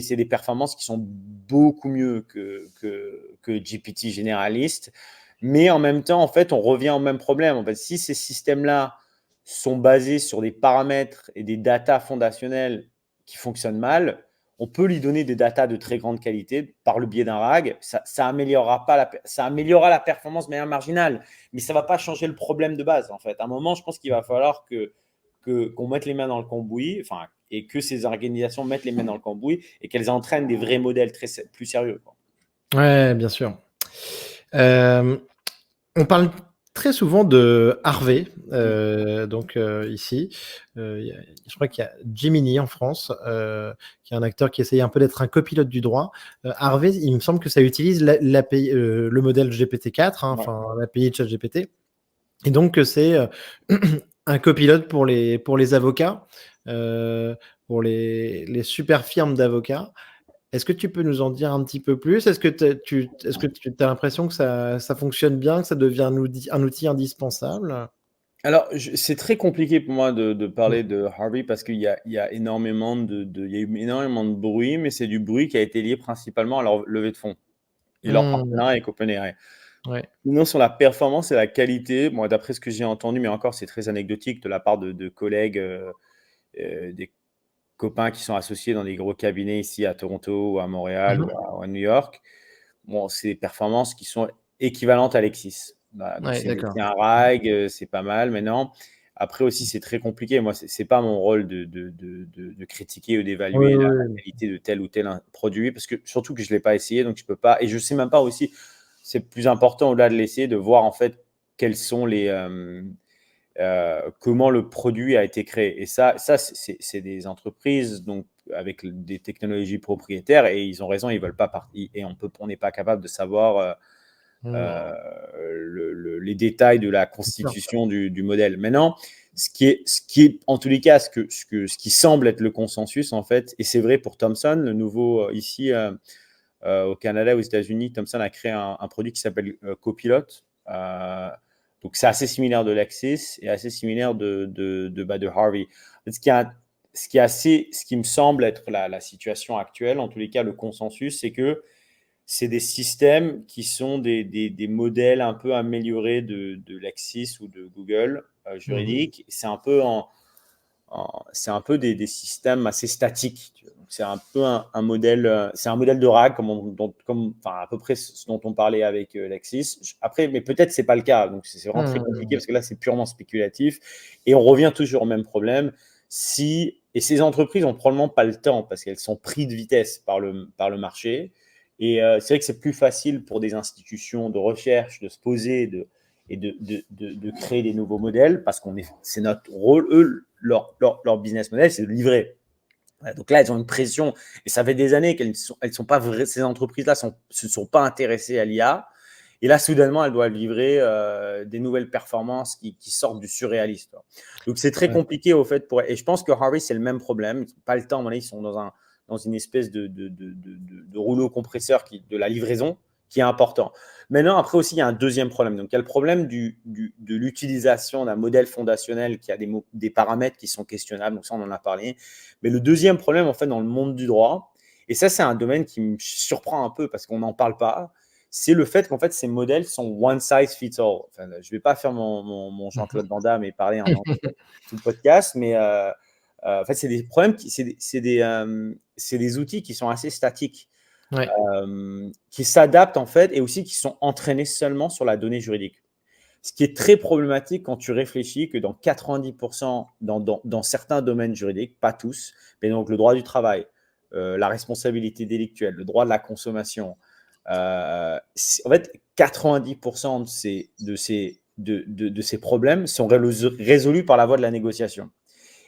c'est des performances qui sont beaucoup mieux que GPT généraliste. Mais en même temps, en fait, on revient au même problème. En fait, si ces systèmes-là sont basés sur des paramètres et des datas fondationnels qui fonctionnent mal, on peut lui donner des datas de très grande qualité par le biais d'un RAG. Ça améliorera la performance de manière marginale, mais ça ne va pas changer le problème de base. En fait, à un moment, je pense qu'il va falloir qu'on mette les mains dans le cambouis, et que ces organisations mettent les mains dans le cambouis et qu'elles entraînent des vrais modèles plus sérieux. Ouais, bien sûr. On parle très souvent de Harvey, donc ici. Je crois qu'il y a Gemini en France, qui est un acteur qui essaye un peu d'être un copilote du droit. Harvey, il me semble que ça utilise l'API, le modèle GPT-4, Ouais. enfin l'API de ChatGPT. Et donc, c'est un copilote pour les avocats, pour les super firmes d'avocats. Est-ce que tu peux nous en dire un petit peu plus? Est-ce que tu as l'impression que ça fonctionne bien, que ça devient un outil indispensable? Alors, c'est très compliqué pour moi de parler de Harvey parce qu'il y a énormément il y a eu énormément de bruit, mais c'est du bruit qui a été lié principalement à leur levée de fonds et leur partenariat avec OpenAI. Ouais. Sinon, sur la performance et la qualité, moi, d'après ce que j'ai entendu, mais encore, c'est très anecdotique de la part de collègues, des copains qui sont associés dans des gros cabinets ici à Toronto ou à Montréal ou à New York. Bon, c'est des performances qui sont équivalentes à Lexis. Voilà, donc Ouais, d'accord. c'est un RAG, c'est pas mal maintenant. Après aussi, c'est très compliqué. Moi, c'est pas mon rôle de critiquer ou d'évaluer la Oui. qualité de tel ou tel produit, parce que surtout que je l'ai pas essayé, donc je peux pas. Et je sais même pas aussi. C'est plus important au-delà de l'essayer de voir en fait quels sont comment le produit a été créé. Et ça c'est des entreprises donc avec des technologies propriétaires et ils ont raison, ils veulent pas partir et on n'est pas capable de savoir les détails de la constitution du modèle. Maintenant, ce qui est en tous les cas ce qui semble être le consensus en fait, et c'est vrai pour Thomson, le nouveau ici au Canada, aux États-Unis, Thomson a créé un produit qui s'appelle Copilot. Donc, c'est assez similaire de Lexis et assez similaire de Harvey. Ce qui me semble être la situation actuelle, en tous les cas, le consensus, c'est que c'est des systèmes qui sont des modèles un peu améliorés de Lexis ou de Google juridique. C'est un peu c'est un peu des systèmes assez statiques. C'est un peu un modèle, c'est un modèle de RAG comme à peu près ce dont on parlait avec Lexis. Après, mais peut-être c'est pas le cas. Donc c'est vraiment très compliqué parce que là c'est purement spéculatif et on revient toujours au même problème. Et ces entreprises ont probablement pas le temps parce qu'elles sont prises de vitesse par le marché. Et c'est vrai que c'est plus facile pour des institutions de recherche de se poser et de créer des nouveaux modèles parce c'est notre rôle. Eux, leur business model, c'est de livrer. Donc là, elles ont une pression et ça fait des années elles sont pas vraies, ces entreprises-là se sont pas intéressées à l'IA. Et là, soudainement, elles doivent livrer des nouvelles performances qui sortent du surréaliste. Donc, c'est très compliqué au fait. Et je pense que Harvey, c'est le même problème. Ils n'ont pas le temps. Ils sont dans une espèce de rouleau compresseur de la livraison qui est important. Maintenant, après aussi, il y a un deuxième problème. Donc, il y a le problème de l'utilisation d'un modèle fondationnel qui a des paramètres qui sont questionnables. Donc, ça, on en a parlé. Mais le deuxième problème, en fait, dans le monde du droit, et ça, c'est un domaine qui me surprend un peu parce qu'on n'en parle pas, c'est le fait qu'en fait, ces modèles sont one size fits all. Enfin, je ne vais pas faire mon Jean-Claude Van Damme et parler en anglais tout le podcast, mais en fait, c'est des problèmes, c'est des outils qui sont assez statiques, Ouais. qui s'adaptent en fait et aussi qui sont entraînés seulement sur la donnée juridique. Ce qui est très problématique quand tu réfléchis que dans 90%, dans certains domaines juridiques, pas tous, mais donc le droit du travail, la responsabilité délictuelle, le droit de la consommation, en fait, 90% de ces de ces problèmes sont résolus par la voie de la négociation.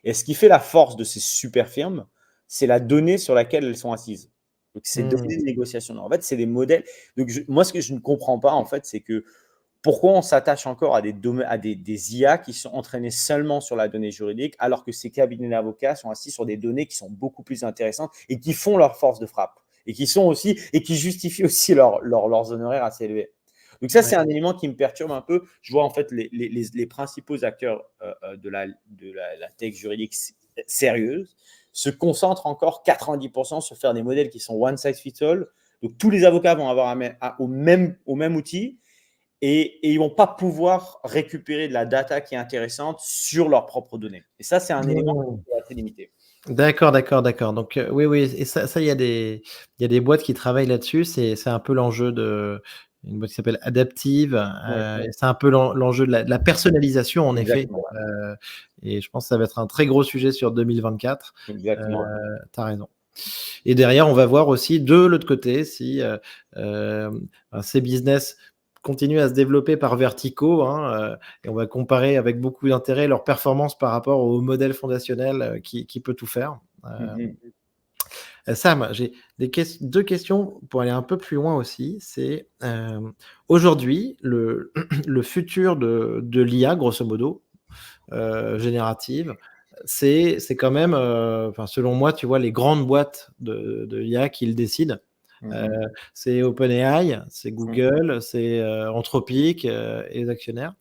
Et ce qui fait la force de ces super firmes, c'est la donnée sur laquelle elles sont assises. Donc, c'est données de négociation. En fait, c'est des modèles. Donc, moi, ce que je ne comprends pas, en fait, c'est que pourquoi on s'attache encore à des IA qui sont entraînées seulement sur la donnée juridique, alors que ces cabinets d'avocats sont assis sur des données qui sont beaucoup plus intéressantes et qui font leur force de frappe et qui justifient aussi leurs honoraires assez élevés. Donc ça, c'est un élément qui me perturbe un peu. Je vois en fait les principaux acteurs de la tech juridique sérieuse se concentrent encore 90% sur faire des modèles qui sont one size fits all. Donc tous les avocats vont avoir au même outil. Et ils ne vont pas pouvoir récupérer de la data qui est intéressante sur leurs propres données. Et ça, c'est un élément qui est assez limité. D'accord. Donc, oui, et ça, il y a des boîtes qui travaillent là-dessus. C'est un peu l'enjeu une boîte qui s'appelle Adaptive. Et c'est un peu l'enjeu de la personnalisation, en effet. Et je pense que ça va être un très gros sujet sur 2024. Exactement. Tu as raison. Et derrière, on va voir aussi de l'autre côté si ces business continuent à se développer par verticaux, et on va comparer avec beaucoup d'intérêt leur performance par rapport au modèle fondationnel qui peut tout faire. Sam, j'ai deux questions pour aller un peu plus loin aussi. C'est aujourd'hui, le futur de l'IA, grosso modo, générative, c'est quand même, selon moi, tu vois, les grandes boîtes de l'IA qui le décident. C'est OpenAI, c'est Google, c'est Anthropic et les actionnaires.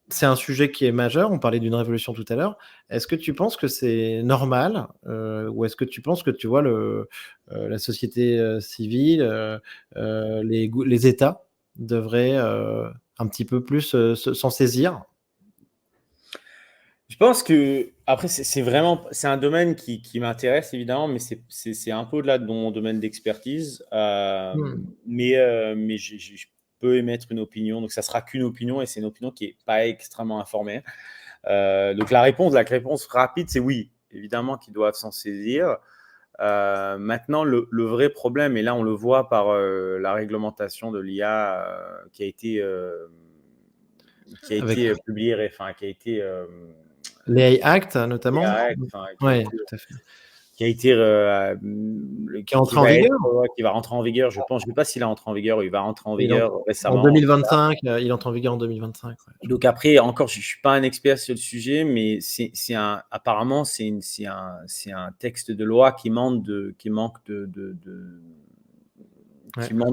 C'est un sujet qui est majeur. On parlait d'une révolution tout à l'heure. Est-ce que tu penses que c'est normal ou est-ce que tu penses que tu vois la société civile, les États devraient un petit peu plus s'en saisir? Je pense que, après, c'est un domaine qui m'intéresse évidemment, mais c'est un peu au-delà de mon domaine d'expertise. Mais je peux émettre une opinion, donc ça sera qu'une opinion et c'est une opinion qui n'est pas extrêmement informée. Donc la réponse rapide, c'est oui, évidemment qu'ils doivent s'en saisir. Maintenant, le vrai problème, et là on le voit par la réglementation de l'IA qui a été publiée, qui a été l'AI Act, notamment. Qui a été qui est entré en vigueur. Qui va rentrer en vigueur, je pense. Je ne sais pas s'il est entré en vigueur. Il va rentrer en vigueur récemment. En 2025, il entre en vigueur en 2025. Donc après, encore, je ne suis pas un expert sur le sujet, mais apparemment, c'est un texte de loi qui manque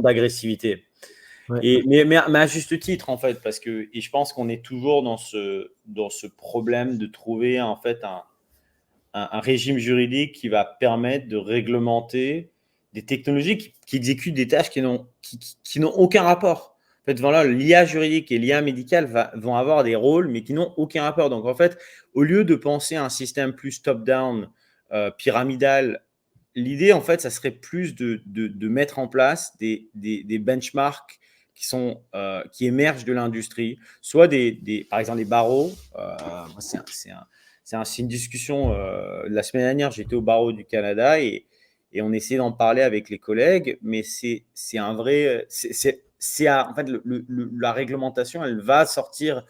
d'agressivité. Mais à juste titre, en fait, et je pense qu'on est toujours dans ce problème de trouver en fait un régime juridique qui va permettre de réglementer des technologies qui exécutent des tâches qui n'ont aucun rapport. En fait, voilà, l'IA juridique et l'IA médicale vont avoir des rôles, mais qui n'ont aucun rapport. Donc, en fait, au lieu de penser à un système plus top-down, pyramidal, l'idée, en fait, ça serait plus de mettre en place des benchmarks qui émergent de l'industrie, soit par exemple les barreaux. C'est une discussion. La semaine dernière, j'étais au barreau du Canada et on essayait d'en parler avec les collègues, mais c'est un vrai. En fait, la réglementation, elle va sortir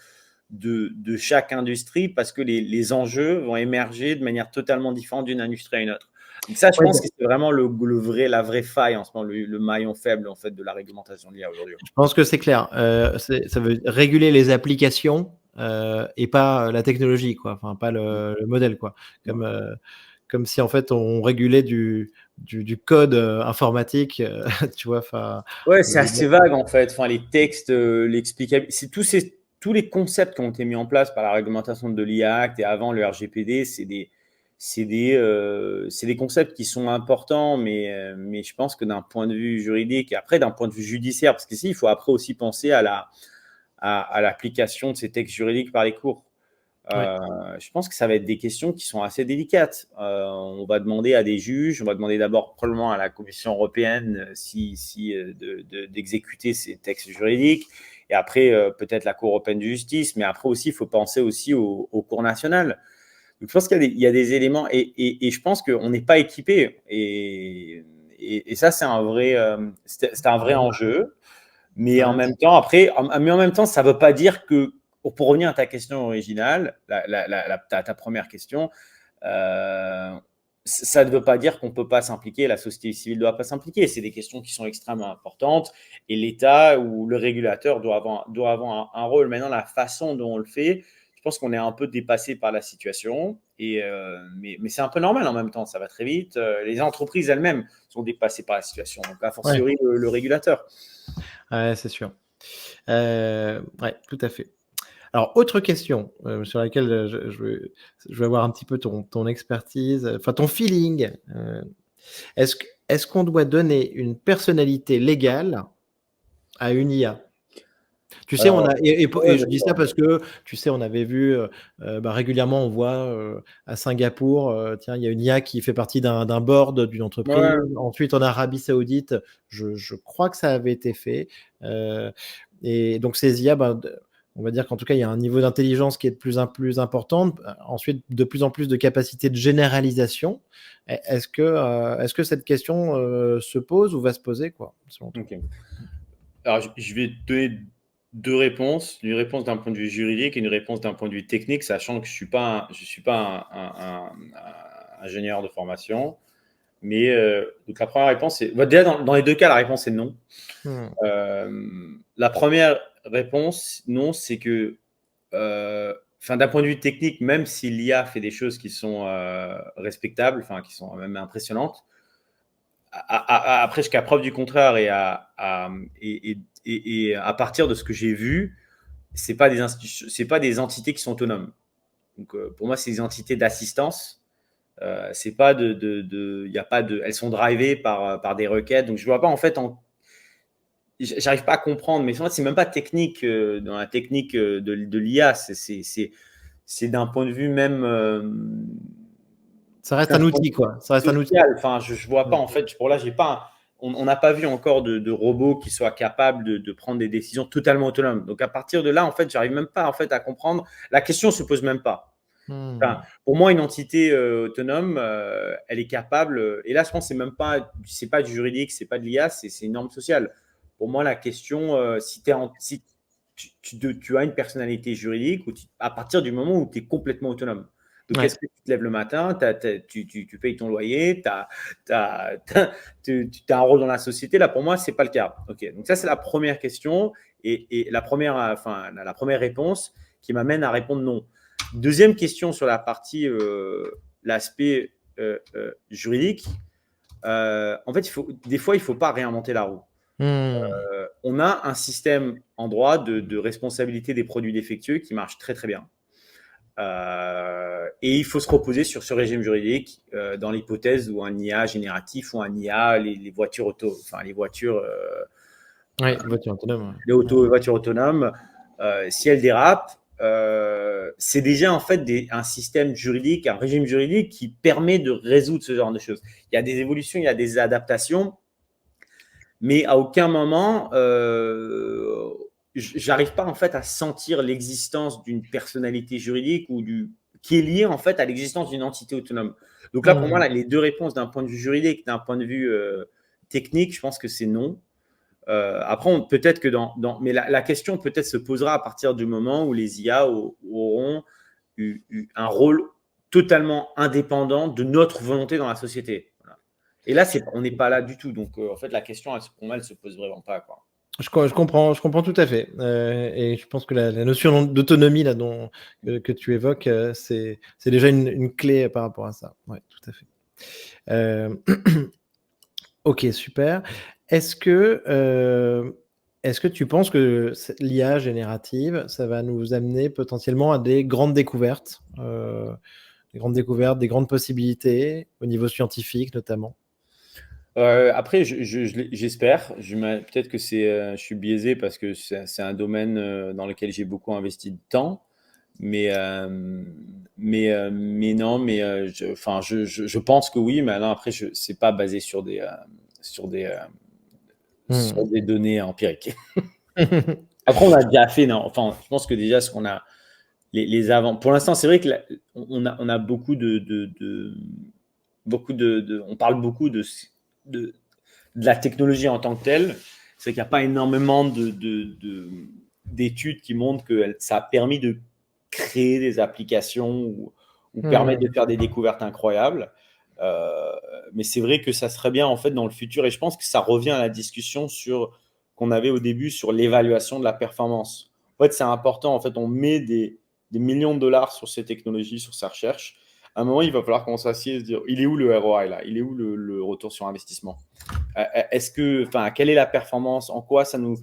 de chaque industrie parce que les enjeux vont émerger de manière totalement différente d'une industrie à une autre. Donc ça, je pense que c'est vraiment la vraie faille en ce moment, le maillon faible en fait de la réglementation de l'IA aujourd'hui. Je pense que c'est clair. Ça veut réguler les applications et pas la technologie, quoi. Enfin, pas le modèle, quoi. Comme si en fait on régulait du code informatique, tu vois. Ouais, c'est assez vague en fait. Enfin, les textes, l'explicabilité, c'est tous les concepts qui ont été mis en place par la réglementation de l'IA Act et avant le RGPD, c'est des concepts qui sont importants, mais je pense que d'un point de vue juridique et après d'un point de vue judiciaire, parce qu'ici il faut après aussi penser à l'application de ces textes juridiques par les cours. Je pense que ça va être des questions qui sont assez délicates. On va demander à des juges, on va demander d'abord probablement à la Commission européenne d'exécuter ces textes juridiques, et après peut-être la Cour européenne de justice, mais après aussi il faut penser aussi aux cours nationales. Donc, je pense qu'il y a des éléments et je pense qu'on n'est pas équipé et ça c'est un vrai enjeu. Mais en Ouais. même temps, après, mais en même temps, ça ne veut pas dire que, pour revenir à ta question originale, ta première question, euh, ça ne veut pas dire qu'on ne peut pas s'impliquer, la société civile ne doit pas s'impliquer. C'est des questions qui sont extrêmement importantes et l'État ou le régulateur doit avoir un rôle. Maintenant, la façon dont on le fait, je pense qu'on est un peu dépassé par la situation, mais c'est un peu normal en même temps, ça va très vite. Les entreprises elles-mêmes sont dépassées par la situation, donc a Ouais. fortiori le régulateur. Ouais, c'est sûr. Ouais, tout à fait. Alors, autre question sur laquelle je veux avoir un petit peu ton expertise, enfin ton feeling. Est-ce qu'on doit donner une personnalité légale à une IA? Tu sais, on a Ouais, et bien je dis ça sûr. parce que, tu sais, on avait vu, régulièrement, on voit, à Singapour, tiens, il y a une IA qui fait partie d'un board d'une entreprise. Ouais. Ensuite, en Arabie Saoudite, je crois que ça avait été fait, heu et donc ces IA, on va dire qu'en tout cas, il y a un niveau d'intelligence qui est de plus en plus important. Ensuite, de plus en plus de capacités de généralisation. Est-ce que cette question, se pose ou va se poser, quoi, selon toi? Ok. Alors, je vais te donner deux réponses, une réponse d'un point de vue juridique et une réponse d'un point de vue technique, sachant que je suis pas un ingénieur de formation. Mais donc la première réponse, c'est déjà dans les deux cas, la réponse est non. Mmh. La première réponse, non, c'est que, d'un point de vue technique, même si l'IA fait des choses qui sont respectables, qui sont même impressionnantes, après, jusqu'à preuve du contraire et à partir de ce que j'ai vu, c'est pas des entités qui sont autonomes. Donc, pour moi, c'est des entités d'assistance. C'est pas y a pas elles sont drivées par des requêtes. Donc, je vois pas en fait, j'arrive pas à comprendre. Mais en fait, c'est même pas technique dans la technique de l'IA. C'est d'un point de vue même Ça reste un outil, quoi. Ça reste un outil. social. Je vois pas Mmh. en fait. Pour là, j'ai pas. On n'a pas vu encore de robots qui soient capables de prendre des décisions totalement autonomes. Donc à partir de là, en fait, j'arrive même pas en fait à comprendre. La question se pose même pas. Mmh. Pour moi, une entité autonome, elle est capable. Et là, je pense que c'est pas du juridique, c'est pas de l'IA, c'est une norme sociale. Pour moi, la question, si tu as une personnalité juridique, à partir du moment où tu es complètement autonome. Donc, Ouais. est-ce que tu te lèves le matin, tu payes ton loyer, tu as un rôle dans la société? Là, pour moi, c'est pas le cas. Ok. Donc, ça, c'est la première question et la première réponse qui m'amène à répondre non. Deuxième question sur la partie, l'aspect juridique. En fait, des fois, il ne faut pas réinventer la roue. Mmh. On a un système en droit de responsabilité des produits défectueux qui marche très très bien. Et il faut se reposer sur ce régime juridique dans l'hypothèse où un IA génératif ou un IA, les voitures auto, les voitures, Ouais, voiture autonome, ouais. voitures autonomes, si elles dérapent, c'est déjà en fait un système juridique, un régime juridique qui permet de résoudre ce genre de choses. Il y a des évolutions, il y a des adaptations, mais à aucun moment, j'arrive pas en fait à sentir l'existence d'une personnalité juridique qui est liée en fait à l'existence d'une entité autonome. Donc là, pour moi, Mmh. là, les deux réponses d'un point de vue juridique, d'un point de vue technique, je pense que c'est non. Après, peut-être que mais la question peut-être se posera à partir du moment où les IA auront eu un rôle totalement indépendant de notre volonté dans la société. Voilà. Et là, on n'est pas là du tout. Donc, en fait, la question, pour moi, elle se pose vraiment pas, quoi. Je comprends tout à fait, et je pense que la notion d'autonomie là que tu évoques, c'est déjà une clé par rapport à ça. Ouais, tout à fait. Hem, OK, super. Est-ce que, est-ce que tu penses que l'IA générative, ça va nous amener potentiellement à des grandes découvertes, des grandes possibilités au niveau scientifique notamment? Après, j'espère. Peut-être que je suis biaisé parce que c'est un domaine dans lequel j'ai beaucoup investi de temps. Mais, mais non, mais je pense que oui, mais non, après, c'est pas basé sur des, euh, sur Mmh. des données empiriques. Après, on a déjà fait, non, je pense que déjà, ce qu'on a, les avant, pour l'instant, c'est vrai que on a beaucoup on parle beaucoup de la technologie en tant que telle, c'est qu'il n'y a pas énormément d'études qui montrent que ça a permis de créer des applications ou permettre de faire des découvertes incroyables. Mais c'est vrai que ça serait bien en fait dans le futur, et je pense que ça revient à la discussion qu'on avait au début sur l'évaluation de la performance. En fait, c'est important. En fait, on met des millions de dollars sur ces technologies, sur sa recherche. À un moment, il va falloir qu'on s'assied et se dire, il est où le ROI là? Il est où le retour sur investissement? Quelle est la performance? En quoi ça nous,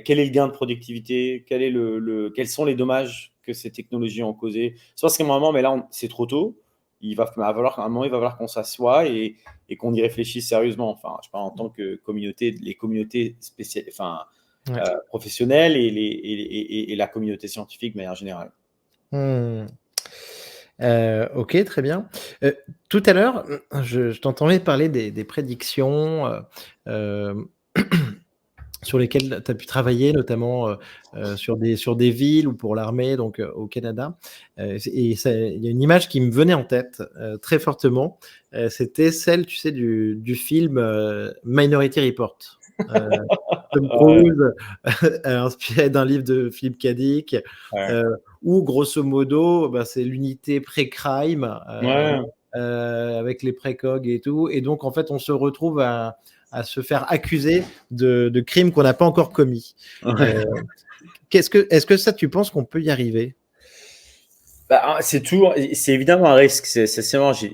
quel est le gain de productivité? Quels sont les dommages que ces technologies ont causés? C'est parce qu'à un moment, mais là, c'est trop tôt. À un moment, il va falloir qu'on s'assoie et qu'on y réfléchisse sérieusement. Enfin, je parle en tant que communauté, les communautés professionnelles et la communauté scientifique de manière générale. Ok, très bien. Tout à l'heure, je t'entendais parler des prédictions sur lesquelles tu as pu travailler, notamment sur des villes ou pour l'armée, donc au Canada. Et il y a une image qui me venait en tête très fortement. C'était celle, tu sais, du film Minority Report. Tom Cruise, inspiré d'un livre de Philip K. Dick, où grosso modo, c'est l'unité pré-crime avec les précogs et tout. Et donc, en fait, on se retrouve à se faire accuser de crimes qu'on n'a pas encore commis. Est-ce que ça, tu penses qu'on peut y arriver? C'est évidemment un risque.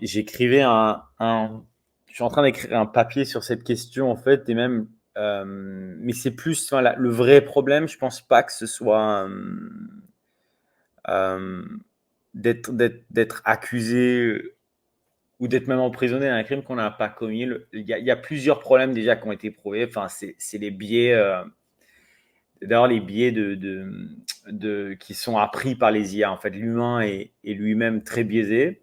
J'écrivais je suis en train d'écrire un papier sur cette question en fait, et même, mais c'est plus, le vrai problème. Je pense pas que ce soit d'être accusé ou d'être même emprisonné d'un crime qu'on n'a pas commis. Il y a plusieurs problèmes déjà qui ont été prouvés. Enfin, c'est les biais. D'ailleurs, les biais qui sont appris par les IA. En fait, l'humain est lui-même très biaisé.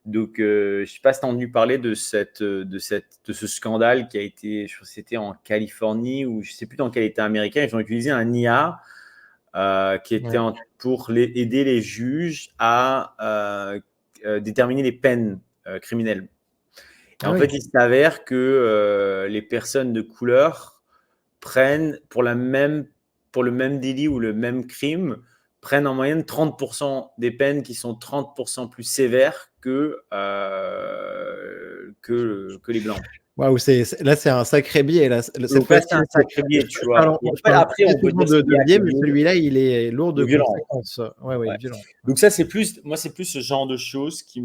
Donc, je ne sais pas si tu as entendu parler de ce scandale qui a été, je crois que c'était en Californie ou je ne sais plus dans quel État américain. Ils ont utilisé un IA qui était pour aider les juges à déterminer les peines criminelles. Et en fait, il s'avère que les personnes de couleur prennent pour le même délit ou le même crime, prennent en moyenne 30% des peines qui sont 30% plus sévères que les blancs. Waouh, là, c'est un sacré biais. Là, c'est un sacré biais, tu vois. Après, on peut dire de biais, mais celui-là, il est lourd de conséquences. Violent. Donc ça, c'est plus ce genre de choses qui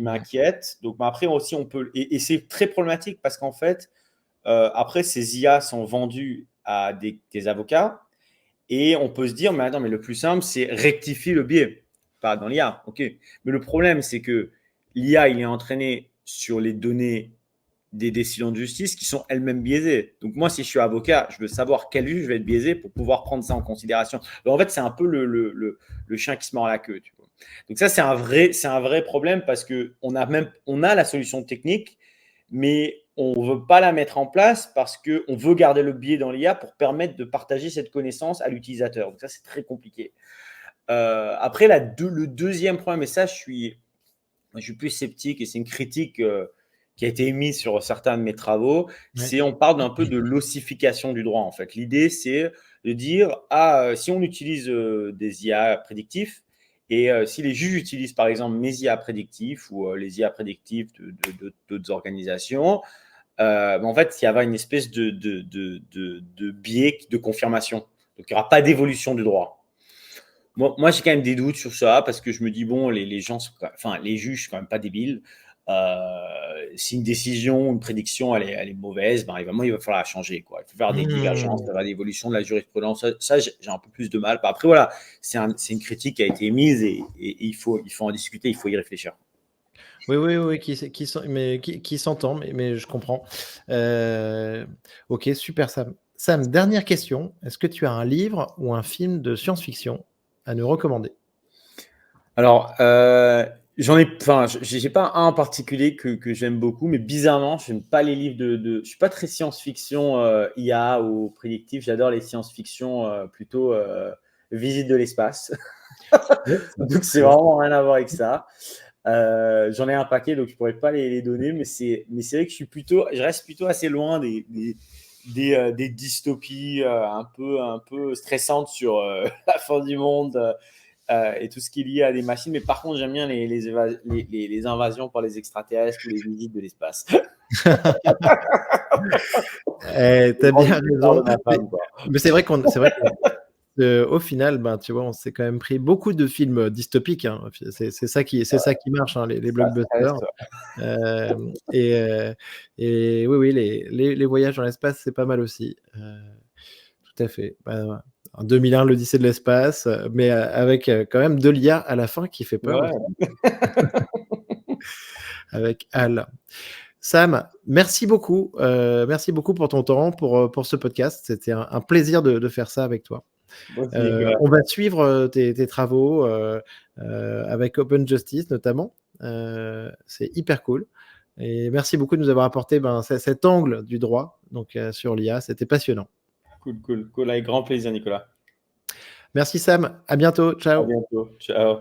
m'inquiète. Donc après aussi, on peut, et c'est très problématique parce qu'en fait, après, ces IA sont vendus à des avocats et on peut se dire, mais attends, mais le plus simple, c'est rectifier le biais. Pas dans l'IA, ok. Mais le problème, c'est que l'IA, il est entraîné sur les données des décisions de justice qui sont elles-mêmes biaisées. Donc moi, si je suis avocat, je veux savoir quel juge va être biaisé pour pouvoir prendre ça en considération. Donc en fait, c'est un peu le chien qui se mord la queue. Tu vois. Donc ça, c'est un vrai problème parce qu'on a la solution technique, mais on ne veut pas la mettre en place parce qu'on veut garder le biais dans l'IA pour permettre de partager cette connaissance à l'utilisateur. Donc ça, c'est très compliqué. Après, le deuxième problème, et ça, je suis plus sceptique et c'est une critique qui a été émise sur certains de mes travaux, c'est on parle un peu de l'ossification du droit en fait. L'idée, c'est de dire, si on utilise des IA prédictifs, et si les juges utilisent par exemple mes IA prédictifs ou les IA prédictifs d'autres organisations, en fait, il y aura une espèce de biais de confirmation. Donc, il n'y aura pas d'évolution du droit. Moi, j'ai quand même des doutes sur ça parce que je me dis, bon, les juges ne sont quand même pas débiles. Si une décision, une prédiction, elle est mauvaise, il va falloir la changer. Quoi. Il faut faire des divergences, faire des évolutions de la jurisprudence. Ça, j'ai un peu plus de mal. Après, voilà, c'est une critique qui a été émise et il faut en discuter, il faut y réfléchir. Oui, qui s'entend, mais je comprends. Ok, super, Sam. Sam, dernière question. Est-ce que tu as un livre ou un film de science-fiction à nous recommander? Alors, j'ai pas un en particulier que j'aime beaucoup, mais bizarrement, je n'aime pas les livres je suis pas très science-fiction IA ou prédictif. J'adore les science-fiction plutôt visite de l'espace. Donc, c'est vraiment rien à voir avec ça. J'en ai un paquet, donc je pourrais pas les donner, mais c'est vrai que je reste plutôt assez loin des des dystopies un peu stressantes sur la fin du monde et tout ce qui est lié à des machines. Mais par contre, j'aime bien les invasions par les extraterrestres ou les visites de l'espace. T'as bien raison. Femme, Mais c'est vrai au final, ben, tu vois, on s'est quand même pris beaucoup de films dystopiques. Hein. C'est ça qui marche, hein, les blockbusters. Et oui, les voyages dans l'espace, c'est pas mal aussi. Tout à fait. Ben, en 2001, l'Odyssée de l'espace, mais avec quand même de l'IA à la fin qui fait peur ouais. aussi. Avec Al. Sam, merci beaucoup. Merci beaucoup pour ton temps, pour ce podcast. C'était un plaisir de faire ça avec toi. On va suivre tes travaux avec Open Justice notamment. C'est hyper cool. Et merci beaucoup de nous avoir apporté cet angle du droit donc, sur l'IA. C'était passionnant. Cool. Avec grand plaisir, Nicolas. Merci Sam. À bientôt. Ciao. À bientôt. Ciao.